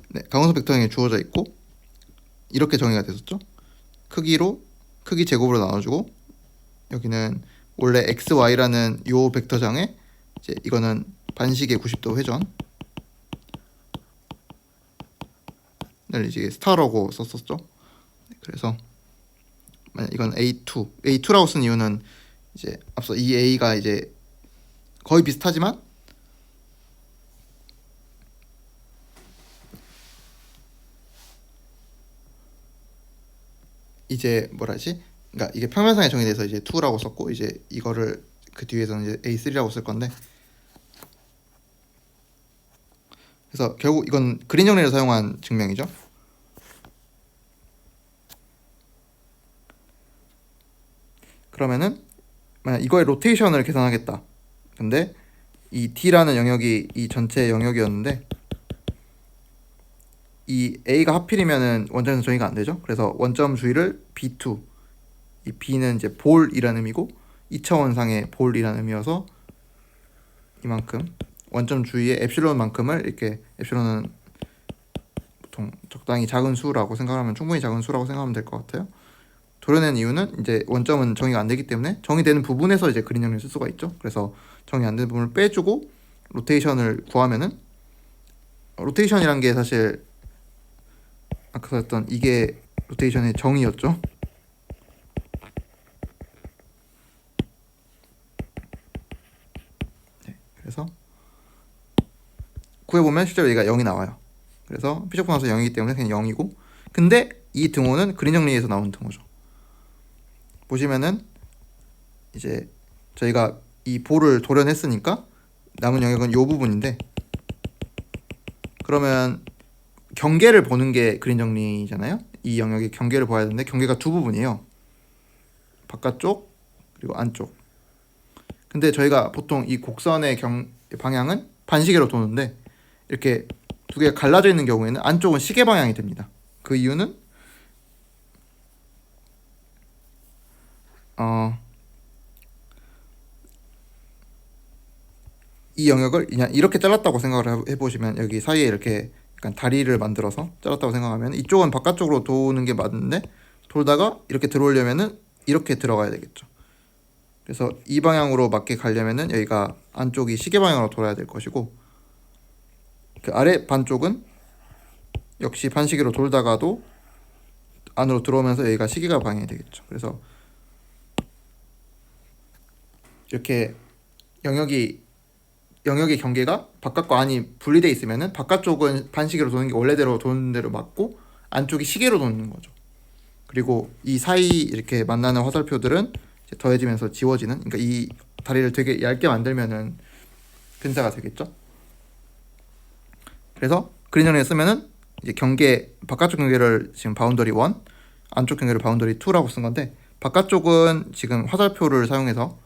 네, 강원도 벡터형이 주어져 있고 이렇게 정의가 됐었죠. 크기 제곱으로 나눠주고, 여기는 원래 x, y라는 요 벡터장에 이제 이거는 반식의 90도 회전을 이제 스타라고 썼었죠. 그래서 만약 이건 A2라고 쓴 이유는 이제 앞서 이 A가 이제 거의 비슷하지만 이제 뭐라지? 그러니까 이게 평면상에 정의돼서 이제 2라고 썼고, 이제 이거를 그 뒤에서는 이제 A3라고 쓸 건데, 그래서 결국 이건 그린 정리를 사용한 증명이죠. 그러면은 만약 이거의 로테이션을 계산하겠다. 근데 이 D라는 영역이 이 전체 영역이었는데 이 A가 하필이면은 원점에서 정의가 안 되죠. 그래서 원점 주위를 B2, 이 B는 이제 볼이라는 의미고 2차원상의 볼이라는 의미여서 이만큼 원점 주위의 엡실론만큼을, 이렇게 엡실론은 보통 적당히 작은 수라고 생각하면, 충분히 작은 수라고 생각하면 될 것 같아요. 도려낸 이유는 이제 원점은 정의가 안 되기 때문에 정의되는 부분에서 이제 그린 정리를 쓸 수가 있죠. 그래서 정의 안 되는 부분을 빼주고 로테이션을 구하면은, 로테이션이란 게 사실 아까 썼던 이게 로테이션의 정의였죠. 네, 그래서 구해보면 실제로 얘가 0이 나와요. 그래서 피적 분함수 0이기 때문에 그냥 0이고, 근데 이 등호는 그린 정리에서 나온 등호죠. 보시면은 이제 저희가 이 볼을 도려냈으니까 남은 영역은 요 부분인데, 그러면 경계를 보는 게 그린 정리잖아요. 이 영역의 경계를 봐야 되는데 경계가 두 부분이에요. 바깥쪽 그리고 안쪽. 근데 저희가 보통 이 곡선의 방향은 반시계로 도는데, 이렇게 두 개가 갈라져 있는 경우에는 안쪽은 시계 방향이 됩니다. 그 이유는 이 영역을 그냥 이렇게 잘랐다고 생각을 해보시면, 여기 사이에 이렇게 약간 다리를 만들어서 잘랐다고 생각하면 이쪽은 바깥쪽으로 도는 게 맞는데, 돌다가 이렇게 들어오려면은 이렇게 들어가야 되겠죠. 그래서 이 방향으로 맞게 가려면은 여기가 안쪽이 시계 방향으로 돌아야 될 것이고, 그 아래 반쪽은 역시 반시계로 돌다가도 안으로 들어오면서 여기가 시계가 방향이 되겠죠. 그래서 이렇게 영역의 경계가 바깥과 안이 분리돼 있으면은 바깥쪽은 반시계로 도는 게 원래대로 도는 대로 맞고, 안쪽이 시계로 도는 거죠. 그리고 이 사이 이렇게 만나는 화살표들은 이제 더해지면서 지워지는, 그러니까 이 다리를 되게 얇게 만들면은 근사가 되겠죠. 그래서 그린 정리를 쓰면은 이제 바깥쪽 경계를 지금 바운더리 1, 안쪽 경계를 바운더리 2라고 쓴 건데, 바깥쪽은 지금 화살표를 사용해서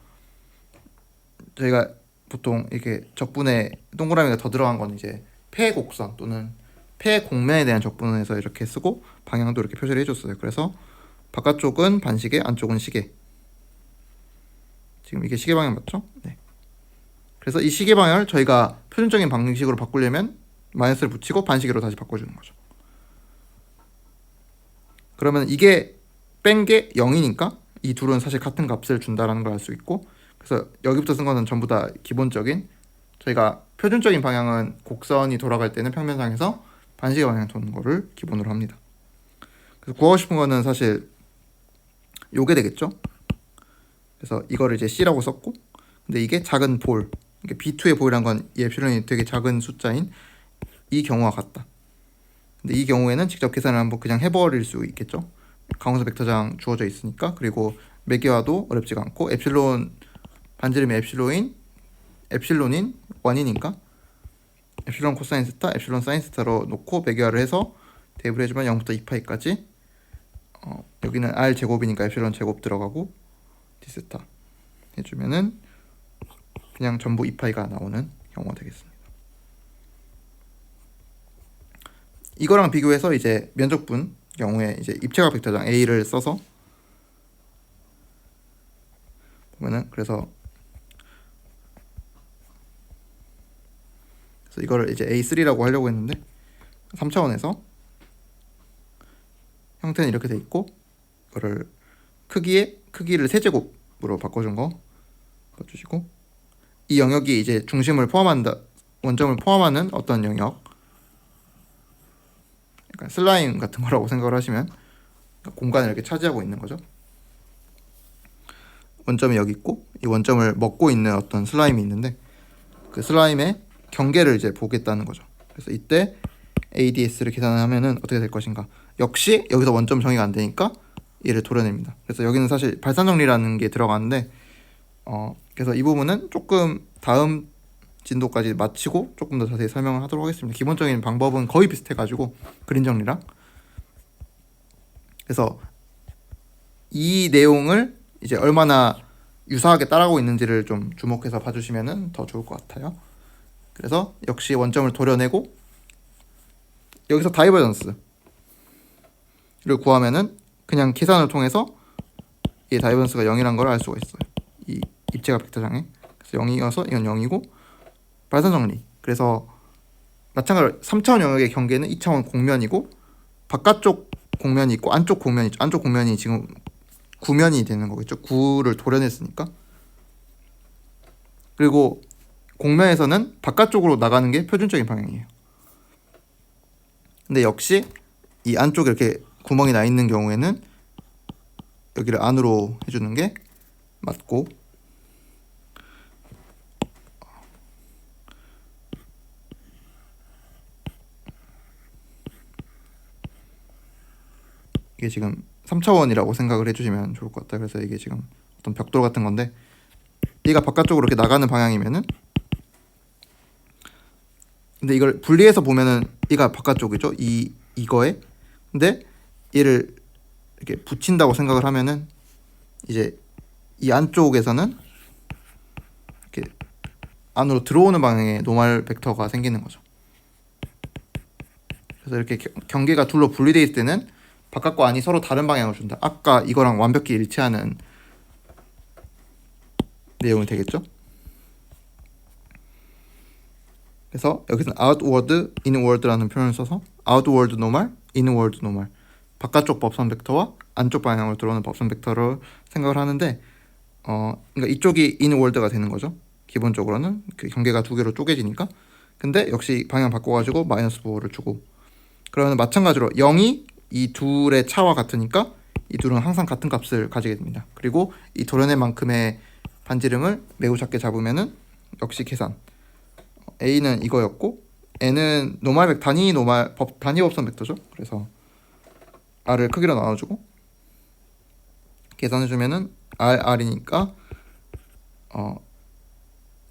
저희가 보통 이렇게 적분에 동그라미가 더 들어간 건 이제 폐곡선 또는 폐공면에 대한 적분에서 이렇게 쓰고, 방향도 이렇게 표시를 해줬어요. 그래서 바깥쪽은 반시계, 안쪽은 시계. 지금 이게 시계 방향 맞죠? 네. 그래서 이 시계 방향을 저희가 표준적인 방식으로 바꾸려면 마이너스를 붙이고 반시계로 다시 바꿔주는 거죠. 그러면 이게 뺀 게 0이니까 이 둘은 사실 같은 값을 준다라는 걸 알 수 있고, 그래서 여기부터 쓴 거는 전부 다 기본적인, 저희가 표준적인 방향은 곡선이 돌아갈 때는 평면상에서 반시계 방향 도는 거를 기본으로 합니다. 그래서 구하고 싶은 거는 사실 요게 되겠죠. 그래서 이거를 이제 C라고 썼고, 근데 이게 작은 볼, B2의 볼이란 건 이 엡실론이 되게 작은 숫자인 이 경우와 같다. 근데 이 경우에는 직접 계산을 한번 그냥 해버릴 수 있겠죠. 강원서 벡터장 주어져 있으니까. 그리고 매개와도 어렵지가 않고, 엡실론 반지름이 엡실론인 1이니까 엡실론 코사인 스타, 엡실론 사인 스타로 놓고 매개화를 해서 대입을 해주면 0부터 2파이까지, 여기는 R 제곱이니까 엡실론 제곱 들어가고 D스타 해주면은 그냥 전부 2파이가 나오는 경우가 되겠습니다. 이거랑 비교해서 이제 면적분 경우에 이제 입체각 벡터장 A를 써서 보면은, 그래서 이거를 이제 A3라고 하려고 했는데 3차원에서 형태는 이렇게 돼 있고, 이거를 크기를 세제곱으로 바꿔준 거 봐주시고, 이 영역이 이제 중심을 포함한다, 원점을 포함하는 어떤 영역, 약간 슬라임 같은 거라고 생각을 하시면 공간을 이렇게 차지하고 있는 거죠. 원점이 여기 있고, 이 원점을 먹고 있는 어떤 슬라임이 있는데, 그 슬라임의 경계를 이제 보겠다는 거죠. 그래서 이때 ADS를 계산하면은 어떻게 될 것인가. 역시 여기서 원점 정의가 안 되니까 얘를 도려냅니다. 그래서 여기는 사실 발산 정리라는 게 들어가는데, 그래서 이 부분은 조금 다음 진도까지 마치고 조금 더 자세히 설명을 하도록 하겠습니다. 기본적인 방법은 거의 비슷해가지고 그림 정리랑. 그래서 이 내용을 이제 얼마나 유사하게 따라가고 있는지를 좀 주목해서 봐주시면 더 좋을 것 같아요. 그래서 역시 원점을 도려내고 여기서 다이버전스를 구하면은 그냥 계산을 통해서 이 다이버전스가 0이란 걸 알 수가 있어요. 이 입체각 벡터장에. 그래서 0이어서 이건 0이고, 발산 정리. 그래서 마찬가지로 3차원 영역의 경계는 2차원 공면이고, 바깥쪽 공면이 있고 안쪽 공면이 있죠. 안쪽 공면이 지금 구면이 되는 거겠죠. 9를 도려냈으니까. 그리고 공면에서는 바깥쪽으로 나가는 게 표준적인 방향이에요. 근데 역시 이 안쪽에 이렇게 구멍이 나 있는 경우에는 여기를 안으로 해주는 게 맞고, 이게 지금 3차원이라고 생각을 해주시면 좋을 것 같아요. 그래서 이게 지금 어떤 벽돌 같은 건데, 얘가 바깥쪽으로 이렇게 나가는 방향이면은, 근데 이걸 분리해서 보면은 얘가 바깥쪽이죠. 이거에. 근데 얘를 이렇게 붙인다고 생각을 하면은 이제 이 안쪽에서는 이렇게 안으로 들어오는 방향의 노멀 벡터가 생기는 거죠. 그래서 이렇게 경계가 둘로 분리되어 있을 때는 바깥과 안이 서로 다른 방향을 준다. 아까 이거랑 완벽히 일치하는 내용이 되겠죠. 그래서 여기서는 outward, inward라는 표현을 써서 outward normal, inward normal, 바깥쪽 법선 벡터와 안쪽 방향으로 들어오는 법선 벡터를 생각을 하는데, 그러니까 이쪽이 inward가 되는 거죠. 기본적으로는 그 경계가 두 개로 쪼개지니까. 근데 역시 방향 바꿔가지고 마이너스 5를 주고, 그러면 마찬가지로 0이 이 둘의 차와 같으니까 이 둘은 항상 같은 값을 가지게 됩니다. 그리고 이 도련의 만큼의 반지름을 매우 작게 잡으면은 역시 계산. A는 이거였고, N은 단위 법선 벡터죠. 그래서 R을 크기로 나눠주고 계산해주면은 R이니까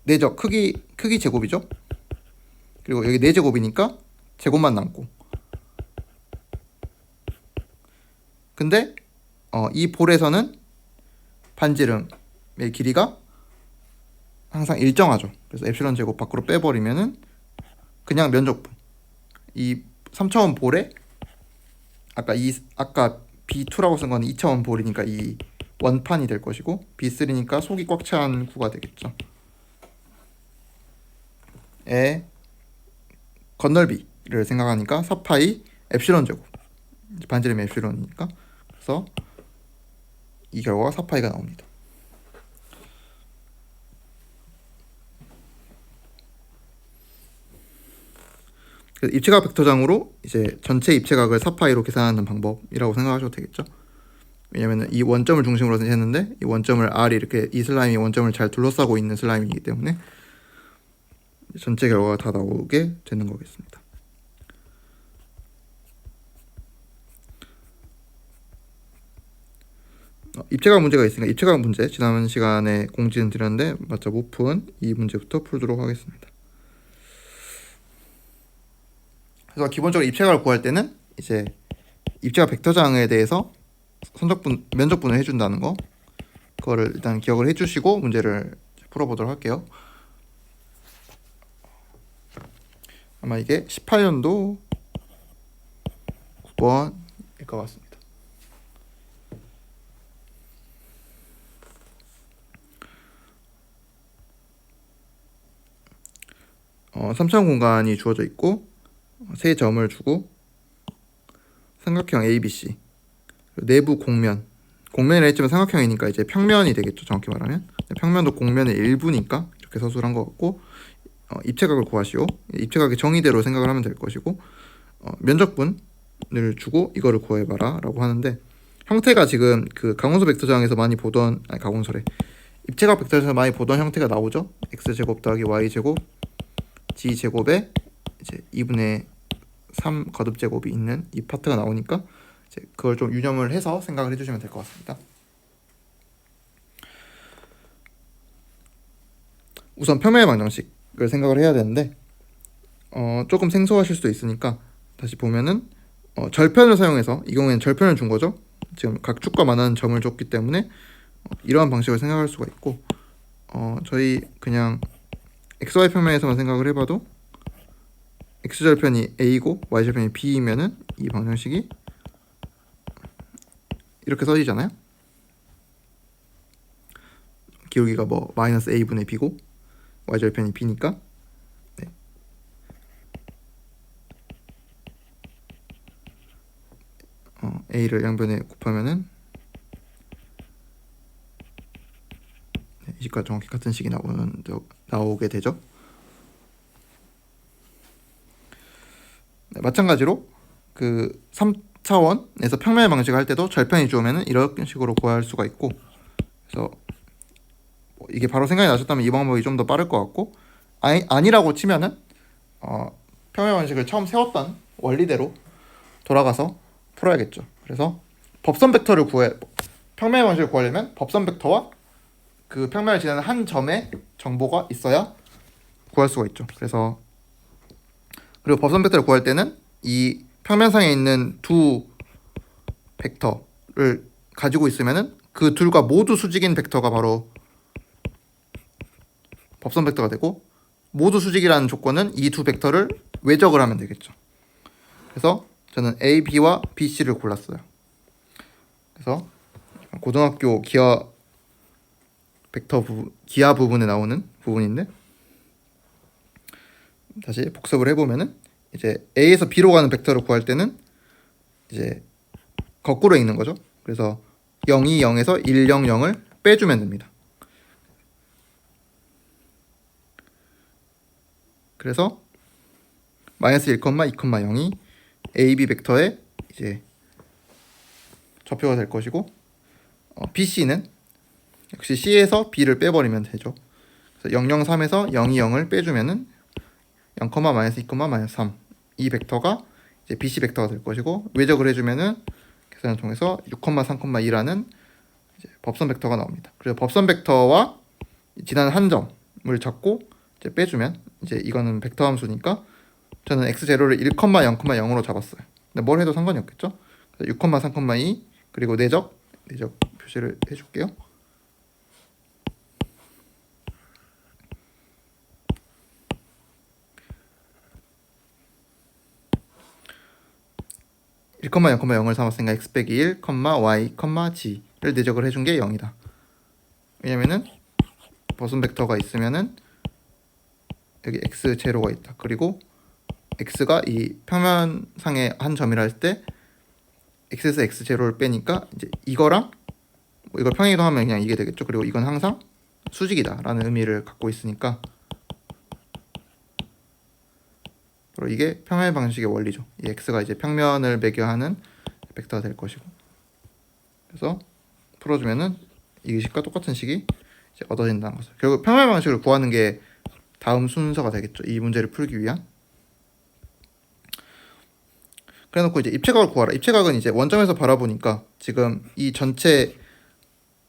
내적 크기 제곱이죠. 그리고 여기 4제곱이니까 제곱만 남고, 근데 이 볼에서는 반지름의 길이가 항상 일정하죠. 그래서 엡실론 제곱 밖으로 빼버리면은 그냥 면적분, 이 3차원 볼에 아까 B2라고 쓴 거는 2차원 볼이니까 이 원판이 될 것이고, B3니까 속이 꽉 찬 구가 되겠죠. 의 건널비를 생각하니까 4파이 엡실론 제곱, 반지름이 엡실론이니까, 그래서 이 결과가 4파이가 나옵니다. 그래서 입체각 벡터장으로 이제 전체 입체각을 4파이로 계산하는 방법이라고 생각하셔도 되겠죠. 왜냐면 이 원점을 중심으로 했는데 이 원점을 R이 이렇게 이 슬라임이 원점을 잘 둘러싸고 있는 슬라임이기 때문에 전체 결과가 다 나오게 되는 거겠습니다. 입체각 문제가 있으니까 입체각 문제 지난 시간에 공지는 드렸는데 맞죠? 못 푼 이 문제부터 풀도록 하겠습니다. 그래서 기본적으로 입체각을 구할 때는 이제 입체각 벡터장에 대해서 면적분을 해준다는 거, 그거를 일단 기억을 해주시고 문제를 풀어보도록 할게요. 아마 이게 18년도 9번일 것 같습니다. 3차원 공간이 주어져 있고 세 점을 주고 삼각형 ABC, 내부 공면이라 했지만 삼각형이니까 이제 평면이 되겠죠. 정확히 말하면 평면도 공면의 일부니까 이렇게 서술한 것 같고, 입체각을 구하시오. 입체각의 정의대로 생각을 하면 될 것이고, 면적분을 주고 이거를 구해봐라 라고 하는데, 형태가 지금 그 강원도 벡터장에서 많이 보던, 입체각 벡터에서 많이 보던 형태가 나오죠. x제곱 더하기 y제곱 g제곱에 이제 2분의 3 거듭제곱이 있는 이 파트가 나오니까 이제 그걸 좀 유념을 해서 생각을 해주시면 될 것 같습니다. 우선 평면의 방정식을 생각을 해야 되는데 조금 생소하실 수도 있으니까 다시 보면은 절편을 사용해서, 이 경우에는 절편을 준 거죠. 지금 각 축과 만나는 점을 줬기 때문에 이러한 방식을 생각할 수가 있고, 저희 그냥 xy 평면에서만 생각을 해봐도 x절편이 a고 y절편이 b이면은 이 방정식이 이렇게 써지잖아요. 기울기가 뭐 마이너스 a분의 b고 y절편이 b니까 네. a를 양변에 곱하면은 이 식과 정확히 같은 식이 나오게 되죠. 네, 마찬가지로 그 3차원에서 평면의 방식을 할 때도 절편이 주어면은 이런 식으로 구할 수가 있고, 그래서 이게 바로 생각이 나셨다면 이 방법이 좀 더 빠를 것 같고, 아니라고 치면은 평면 방식을 처음 세웠던 원리대로 돌아가서 풀어야겠죠. 그래서 법선 벡터를 평면 방식을 구하려면 법선 벡터와 그 평면을 지나는 한 점의 정보가 있어야 구할 수가 있죠. 그리고 법선 벡터를 구할 때는 이 평면상에 있는 두 벡터를 가지고 있으면은 그 둘과 모두 수직인 벡터가 바로 법선 벡터가 되고, 모두 수직이라는 조건은 이 두 벡터를 외적을 하면 되겠죠. 그래서 저는 A, B와 B, C를 골랐어요. 그래서 고등학교 기하 부분에 나오는 부분인데, 다시 복습을 해보면은 이제 A에서 B로 가는 벡터를 구할 때는 이제 거꾸로 읽는 거죠. 그래서 0, 2, 0에서 1, 0, 0을 빼주면 됩니다. 그래서 마이너스 1, 2, 0이 AB 벡터의 이제 좌표가 될 것이고, BC는 역시 C에서 B를 빼버리면 되죠. 그래서 0, 0, 3에서 0, 2, 0을 빼주면은 0, 마이너스 2, 마이너스 3, 이 벡터가 이제 BC 벡터가 될 것이고, 외적을 해주면은 계산을 통해서 6, 3, 2라는 이제 법선 벡터가 나옵니다. 그래서 법선 벡터와 지나는 한 점을 잡고 이제 빼주면 이제 이거는 벡터 함수니까 저는 x0를 1, 0, 0으로 잡았어요. 근데 뭘 해도 상관이 없겠죠. 6, 3, 2 그리고 내적 표시를 해줄게요. 0,0,0을 삼았으니까 x 빼기 1, y, g를 내적을 해준 게 0이다. 왜냐면은 버슨 벡터가 있으면은 여기 x 제로가 있다. 그리고 x가 이 평면상의 한 점이라 할 때 x에서 x 제로를 빼니까 이제 이거랑 뭐 이걸 평행이동하면 그냥 이게 되겠죠. 그리고 이건 항상 수직이다라는 의미를 갖고 있으니까 바로 이게 평면 방식의 원리죠. 이 x가 이제 평면을 매개하는 벡터가 될 것이고, 그래서 풀어주면은 이 식과 똑같은 식이 이제 얻어진다는 거죠. 결국 평면 방식을 구하는 게 다음 순서가 되겠죠. 이 문제를 풀기 위한. 그래놓고 이제 입체각을 구하라. 입체각은 이제 원점에서 바라보니까 지금 이 전체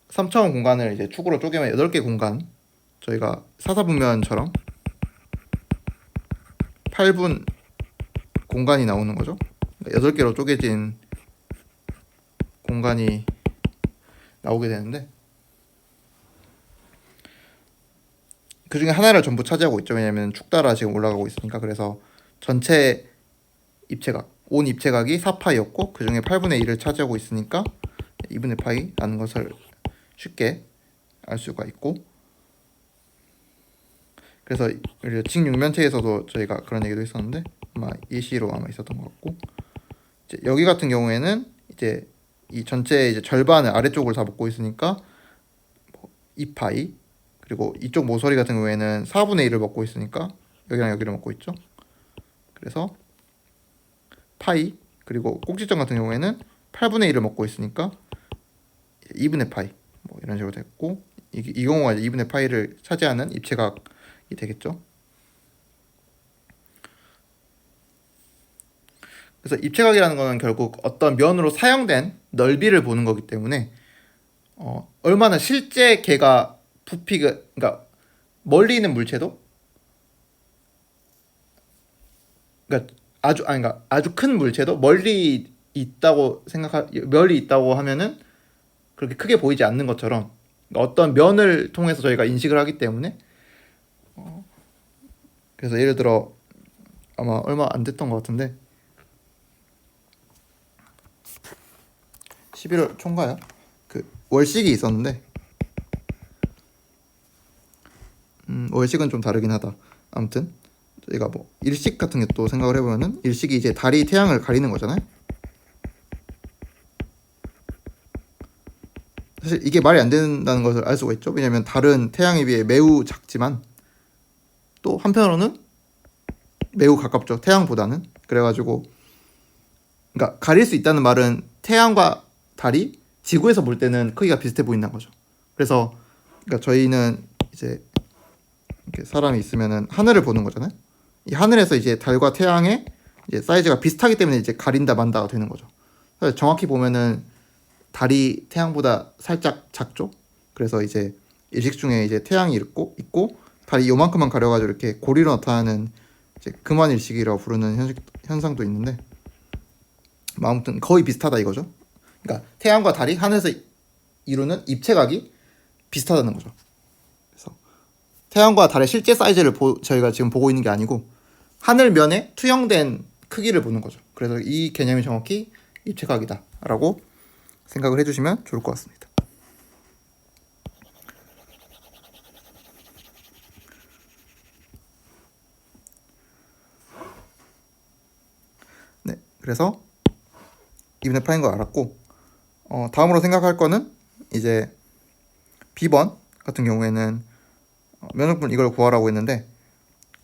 3차원 공간을 이제 축으로 쪼개면 8개 공간, 저희가 사사분면처럼 8분 공간이 나오는 거죠. 8개로 쪼개진 공간이 나오게 되는데 그 중에 하나를 전부 차지하고 있죠. 왜냐면 축 따라 지금 올라가고 있으니까. 그래서 전체 입체각, 온 입체각이 4파이였고 그 중에 8분의 1을 차지하고 있으니까 2분의 파이라는 것을 쉽게 알 수가 있고, 그래서 직육면체에서도 저희가 그런 얘기도 했었는데 아마 예시로 아마 있었던 것 같고, 이제 여기 같은 경우에는 이제 이 전체 이제 절반을 아래쪽을 다 먹고 있으니까 2파이, 그리고 이쪽 모서리 같은 경우에는 4분의 1을 먹고 있으니까 여기랑 여기를 먹고 있죠. 그래서 파이, 그리고 꼭지점 같은 경우에는 8분의 1을 먹고 있으니까 2분의 파이 뭐 이런 식으로 됐고, 이 경우가 이제 2분의 파이를 차지하는 입체각이 되겠죠. 그래서 입체각이라는 거는 결국 어떤 면으로 사용된 넓이를 보는 거기 때문에 얼마나 실제 걔가 부피가, 그러니까 멀리 있는 물체도, 그러니까 아주 큰 물체도 멀리 있다고 하면은 그렇게 크게 보이지 않는 것처럼 어떤 면을 통해서 저희가 인식을 하기 때문에 그래서 예를 들어 아마 얼마 안 됐던 것 같은데 11월 초인가요? 그 월식이 있었는데 월식은 좀 다르긴 하다. 아무튼 저희가 뭐 일식 같은 게 또 생각을 해보면은 일식이 이제 달이 태양을 가리는 거잖아요. 사실 이게 말이 안 된다는 것을 알 수가 있죠. 왜냐면 달은 태양에 비해 매우 작지만 또 한편으로는 매우 가깝죠. 태양보다는. 그래가지고 그러니까 가릴 수 있다는 말은 태양과 달이 지구에서 볼 때는 크기가 비슷해 보인다는 거죠. 그래서 그러니까 저희는 이제 이렇게 사람이 있으면은 하늘을 보는 거잖아요. 이 하늘에서 이제 달과 태양의 이제 사이즈가 비슷하기 때문에 이제 가린다 만다가 되는 거죠. 사실 정확히 보면은 달이 태양보다 살짝 작죠. 그래서 이제 일식 중에 이제 태양이 있고 달이 요만큼만 가려가지고 이렇게 고리로 나타나는 이제 금환일식이라고 부르는 현상도 있는데, 아무튼 거의 비슷하다 이거죠. 그러니까 태양과 달이 하늘에서 이루는 입체각이 비슷하다는 거죠. 그래서 태양과 달의 실제 사이즈를 저희가 지금 보고 있는 게 아니고 하늘면에 투영된 크기를 보는 거죠. 그래서 이 개념이 정확히 입체각이다라고 생각을 해주시면 좋을 것 같습니다. 네, 그래서 2분의 파인 거 알았고, 다음으로 생각할 거는 이제 B번 같은 경우에는 면적분 이걸 구하라고 했는데,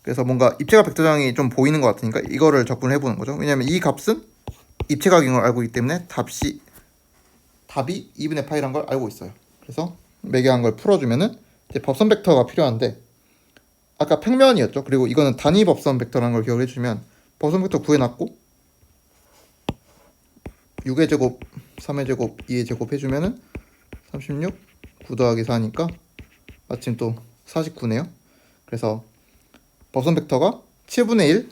그래서 뭔가 입체각 벡터장이 좀 보이는 것 같으니까 이거를 접근을 해보는 거죠. 왜냐하면 이 값은 입체각인 걸 알고 있기 때문에 답이 2분의 파이란 걸 알고 있어요. 그래서 매개한 걸 풀어주면은 이제 법선 벡터가 필요한데, 아까 평면이었죠. 그리고 이거는 단위 법선 벡터라는 걸 기억을 해주면 법선 벡터 구해놨고 6의 제곱, 3의 제곱, 2의 제곱 해주면은 36, 9 더하기 4니까 마침 또 49네요. 그래서 법선 벡터가 7분의 1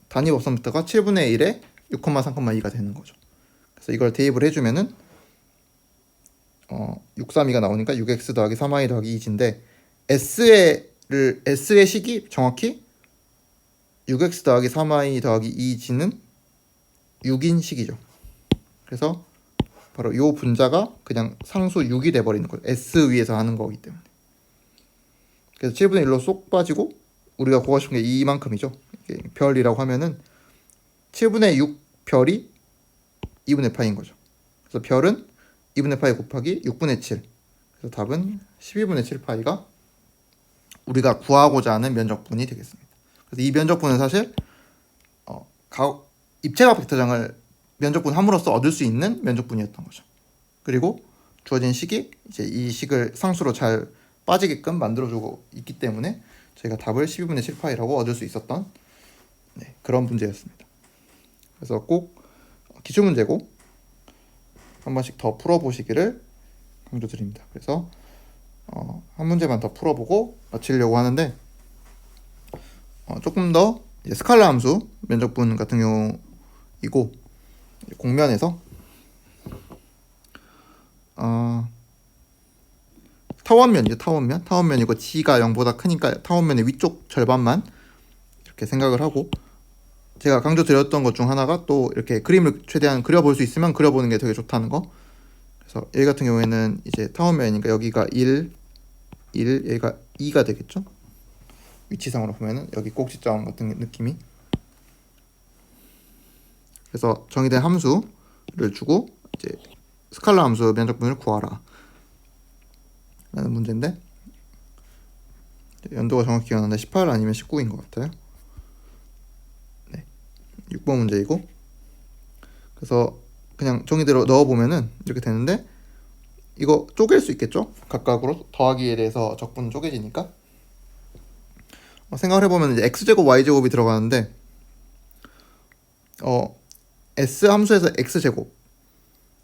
단위 법선 벡터가 7분의 1에 6, 3,2가 되는 거죠. 그래서 이걸 대입을 해주면은 6, 3, 2가 나오니까 6x 더하기 3y 더하기 2인데 S의 식이 정확히 6x 더하기 3y 더하기 2g는 6인 식이죠. 그래서 바로 요 분자가 그냥 상수 6이 돼버리는 거예요. S 위에서 하는 거기 때문에. 그래서 7분의 1로 쏙 빠지고 우리가 구하고 싶은 게 이만큼이죠. 별이라고 하면은 7분의 6 별이 2분의 파인 거죠. 그래서 별은 2분의 파이 곱하기 6분의 7. 그래서 답은 12분의 7파이가 우리가 구하고자 하는 면적분이 되겠습니다. 그래서 이 면적분은 사실 입체각 벡터장을 면적분 함으로써 얻을 수 있는 면적분이었던 거죠. 그리고 주어진 식이 이제 이 식을 상수로 잘 빠지게끔 만들어주고 있기 때문에 저희가 답을 12분의 7파이라고 얻을 수 있었던 그런 문제였습니다. 그래서 꼭 기출문제고 한 번씩 더 풀어보시기를 강조드립니다. 그래서 한 문제만 더 풀어보고 마치려고 하는데 조금 더 스칼라 함수 면적분 같은 경우이고 공면에서 타원면이죠. 타원면이고 g가 0보다 크니까 타원면의 위쪽 절반만 이렇게 생각을 하고 제가 강조드렸던 것 중 하나가 또 이렇게 그림을 최대한 그려볼 수 있으면 그려보는 게 되게 좋다는 거. 그래서 여기 같은 경우에는 이제 타원면이니까 여기가 1, 여기가 2가 되겠죠. 위치상으로 보면은 여기 꼭지점 같은 느낌이. 그래서 정의된 함수를 주고 이제 스칼라 함수 면적분을 구하라 라는 문제인데 연도가 정확히 기억나는데 18 아니면 19인 것 같아요. 6번 문제이고 그래서 그냥 정의대로 넣어보면은 이렇게 되는데 이거 쪼갤 수 있겠죠? 각각으로 더하기에 대해서 적분은 쪼개지니까 생각을 해보면 이제 x제곱 y제곱이 들어가는데 s 함수에서 x제곱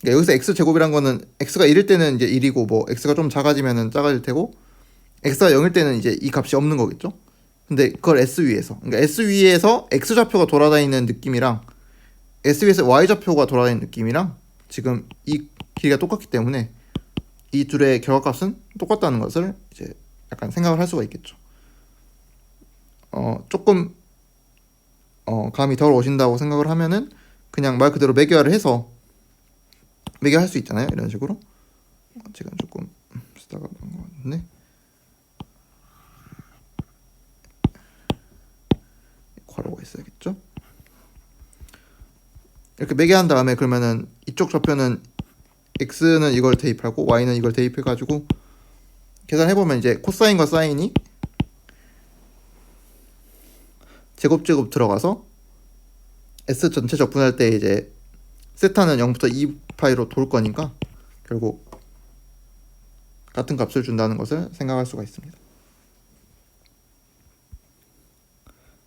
그러니까 여기서 x제곱이란 거는 x가 1일 때는 이제 1이고 뭐 x가 좀 작아지면은 작아질 테고 x가 0일 때는 이제 이 값이 없는 거겠죠? 근데 그걸 S 위에서 그러니까 S 위에서 X좌표가 돌아다니는 느낌이랑 S 위에서 Y좌표가 돌아다니는 느낌이랑 지금 이 길이가 똑같기 때문에 이 둘의 결과값은 똑같다는 것을 이제 약간 생각을 할 수가 있겠죠. 조금 감이 덜 오신다고 생각을 하면은 그냥 말 그대로 매개화를 해서 매개할 수 있잖아요. 이런 식으로 제가 조금 쓰다가 그런 것 같은데 괄호가 있어야겠죠. 이렇게 매개한 다음에 그러면은 이쪽 좌표는 x는 이걸 대입하고 y는 이걸 대입해가지고 계산해보면 이제 코사인과 사인이 제곱 들어가서 s 전체 적분할 때 이제 세타는 0부터 2파이로 돌 거니까 결국 같은 값을 준다는 것을 생각할 수가 있습니다.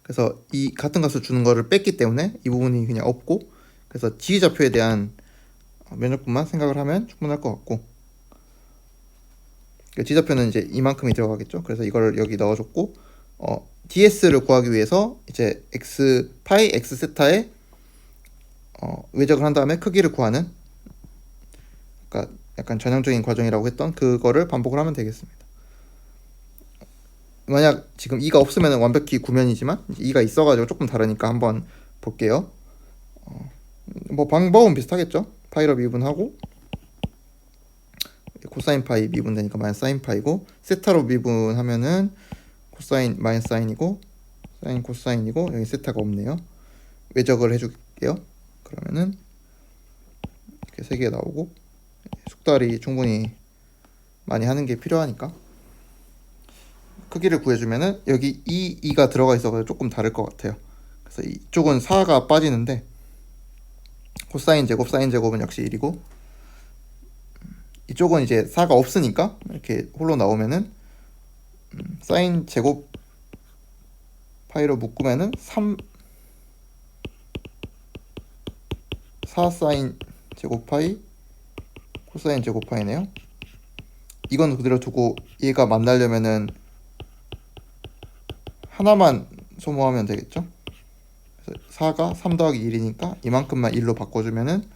그래서 이 같은 값을 주는 거를 뺐기 때문에 이 부분이 그냥 없고 그래서 지좌표에 대한 면적분만 생각을 하면 충분할 것 같고 지좌표는 이제 이만큼이 들어가겠죠. 그래서 이걸 여기 넣어줬고 ds를 구하기 위해서 이제 x 파이 x 세타에 외적을 한 다음에 크기를 구하는 그러니까 약간 전형적인 과정이라고 했던 그거를 반복을 하면 되겠습니다. 만약 지금 2가 없으면 완벽히 구면이지만 2가 있어가지고 조금 다르니까 한번 볼게요. 뭐 방법은 비슷하겠죠. 파이로 미분하고 코사인 파이 미분되니까 마이너스 사인 파이고 세타로 미분하면은 코사인 마이너스 사인이고 사인 코사인이고 여기 세타가 없네요. 외적을 해줄게요. 그러면은 이렇게 3개 나오고 숙달이 충분히 많이 하는 게 필요하니까 크기를 구해주면은 여기 2가 들어가 있어서 조금 다를 것 같아요. 그래서 이쪽은 4가 빠지는데 코사인 제곱 사인 제곱은 역시 1이고 이쪽은 이제 4가 없으니까 이렇게 홀로 나오면은 사인 제곱 파이로 묶으면은 4 사인 제곱 파이 코사인 제곱 파이네요. 이건 그대로 두고 얘가 만나려면은 하나만 소모하면 되겠죠. 그래서 4가 3 더하기 1이니까 이만큼만 1로 바꿔주면은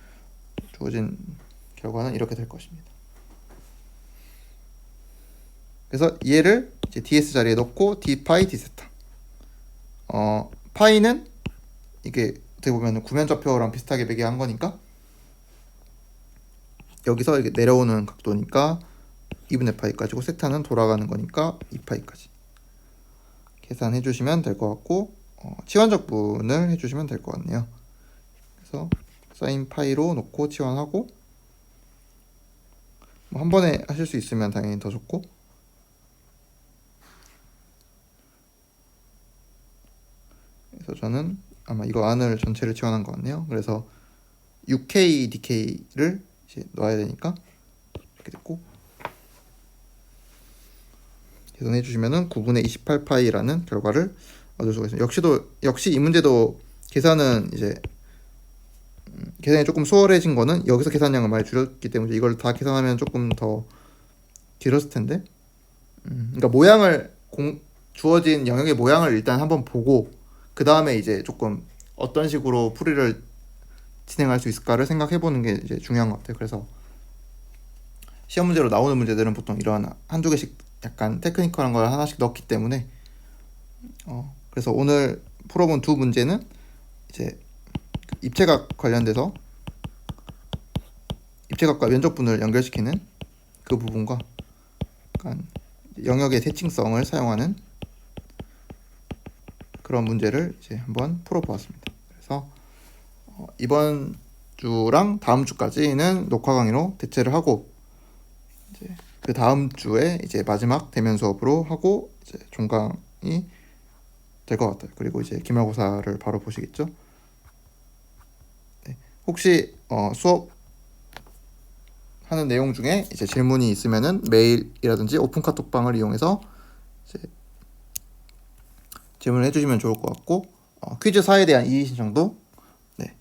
주어진 결과는 이렇게 될 것입니다. 그래서 얘를 이제 ds 자리에 넣고 d 파이 d 세타 파이는 이게 어떻게 보면 구면좌표랑 비슷하게 매개한 거니까 여기서 이게 내려오는 각도니까 2분의 파이까지고 세타는 돌아가는 거니까 2파이까지 계산해 주시면 될 것 같고 치환적분을 해주시면 될 것 같네요. 그래서 사인 파이로 놓고 치환하고 한 번에 하실 수 있으면 당연히 더 좋고 그래서 저는 아마 이거 안을 전체를 치환한 것 같네요. 그래서 6K DK를 이제 넣어야 되니까 이렇게 됐고 계산해 주시면은 9분의 28파이라는 결과를 얻을 수가 있습니다. 역시 이 문제도 계산은 이제 계산이 조금 수월해진 거는 여기서 계산량을 많이 줄였기 때문에 이걸 다 계산하면 조금 더 길었을 텐데 그러니까 주어진 영역의 모양을 일단 한번 보고 그 다음에 이제 조금 어떤 식으로 풀이를 진행할 수 있을까를 생각해 보는 게 이제 중요한 것 같아요. 그래서 시험 문제로 나오는 문제들은 보통 이런 한두 개씩 약간 테크니컬한 걸 하나씩 넣기 때문에 그래서 오늘 풀어본 두 문제는 이제 입체각 관련돼서 입체각과 면적분을 연결시키는 그 부분과 약간 영역의 대칭성을 사용하는 그런 문제를 이제 한번 풀어보았습니다. 그래서 이번 주랑 다음 주까지는 녹화 강의로 대체를 하고 이제 그 다음 주에 이제 마지막 대면 수업으로 하고 이제 종강이 될 것 같아요. 그리고 이제 기말고사를 바로 보시겠죠. 네. 혹시 수업 하는 내용 중에 이제 질문이 있으면은 메일이라든지 오픈 카톡방을 이용해서 이제 질문을 해주시면 좋을 것 같고 퀴즈 4에 대한 이의 신청도 네,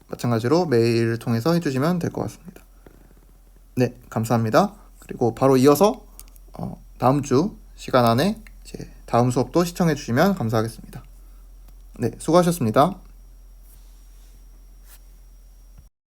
마찬가지로 메일을 통해서 해주시면 될 것 같습니다. 네, 감사합니다. 그리고 바로 이어서 다음 주 시간 안에 이제 다음 수업도 시청해 주시면 감사하겠습니다. 네, 수고하셨습니다.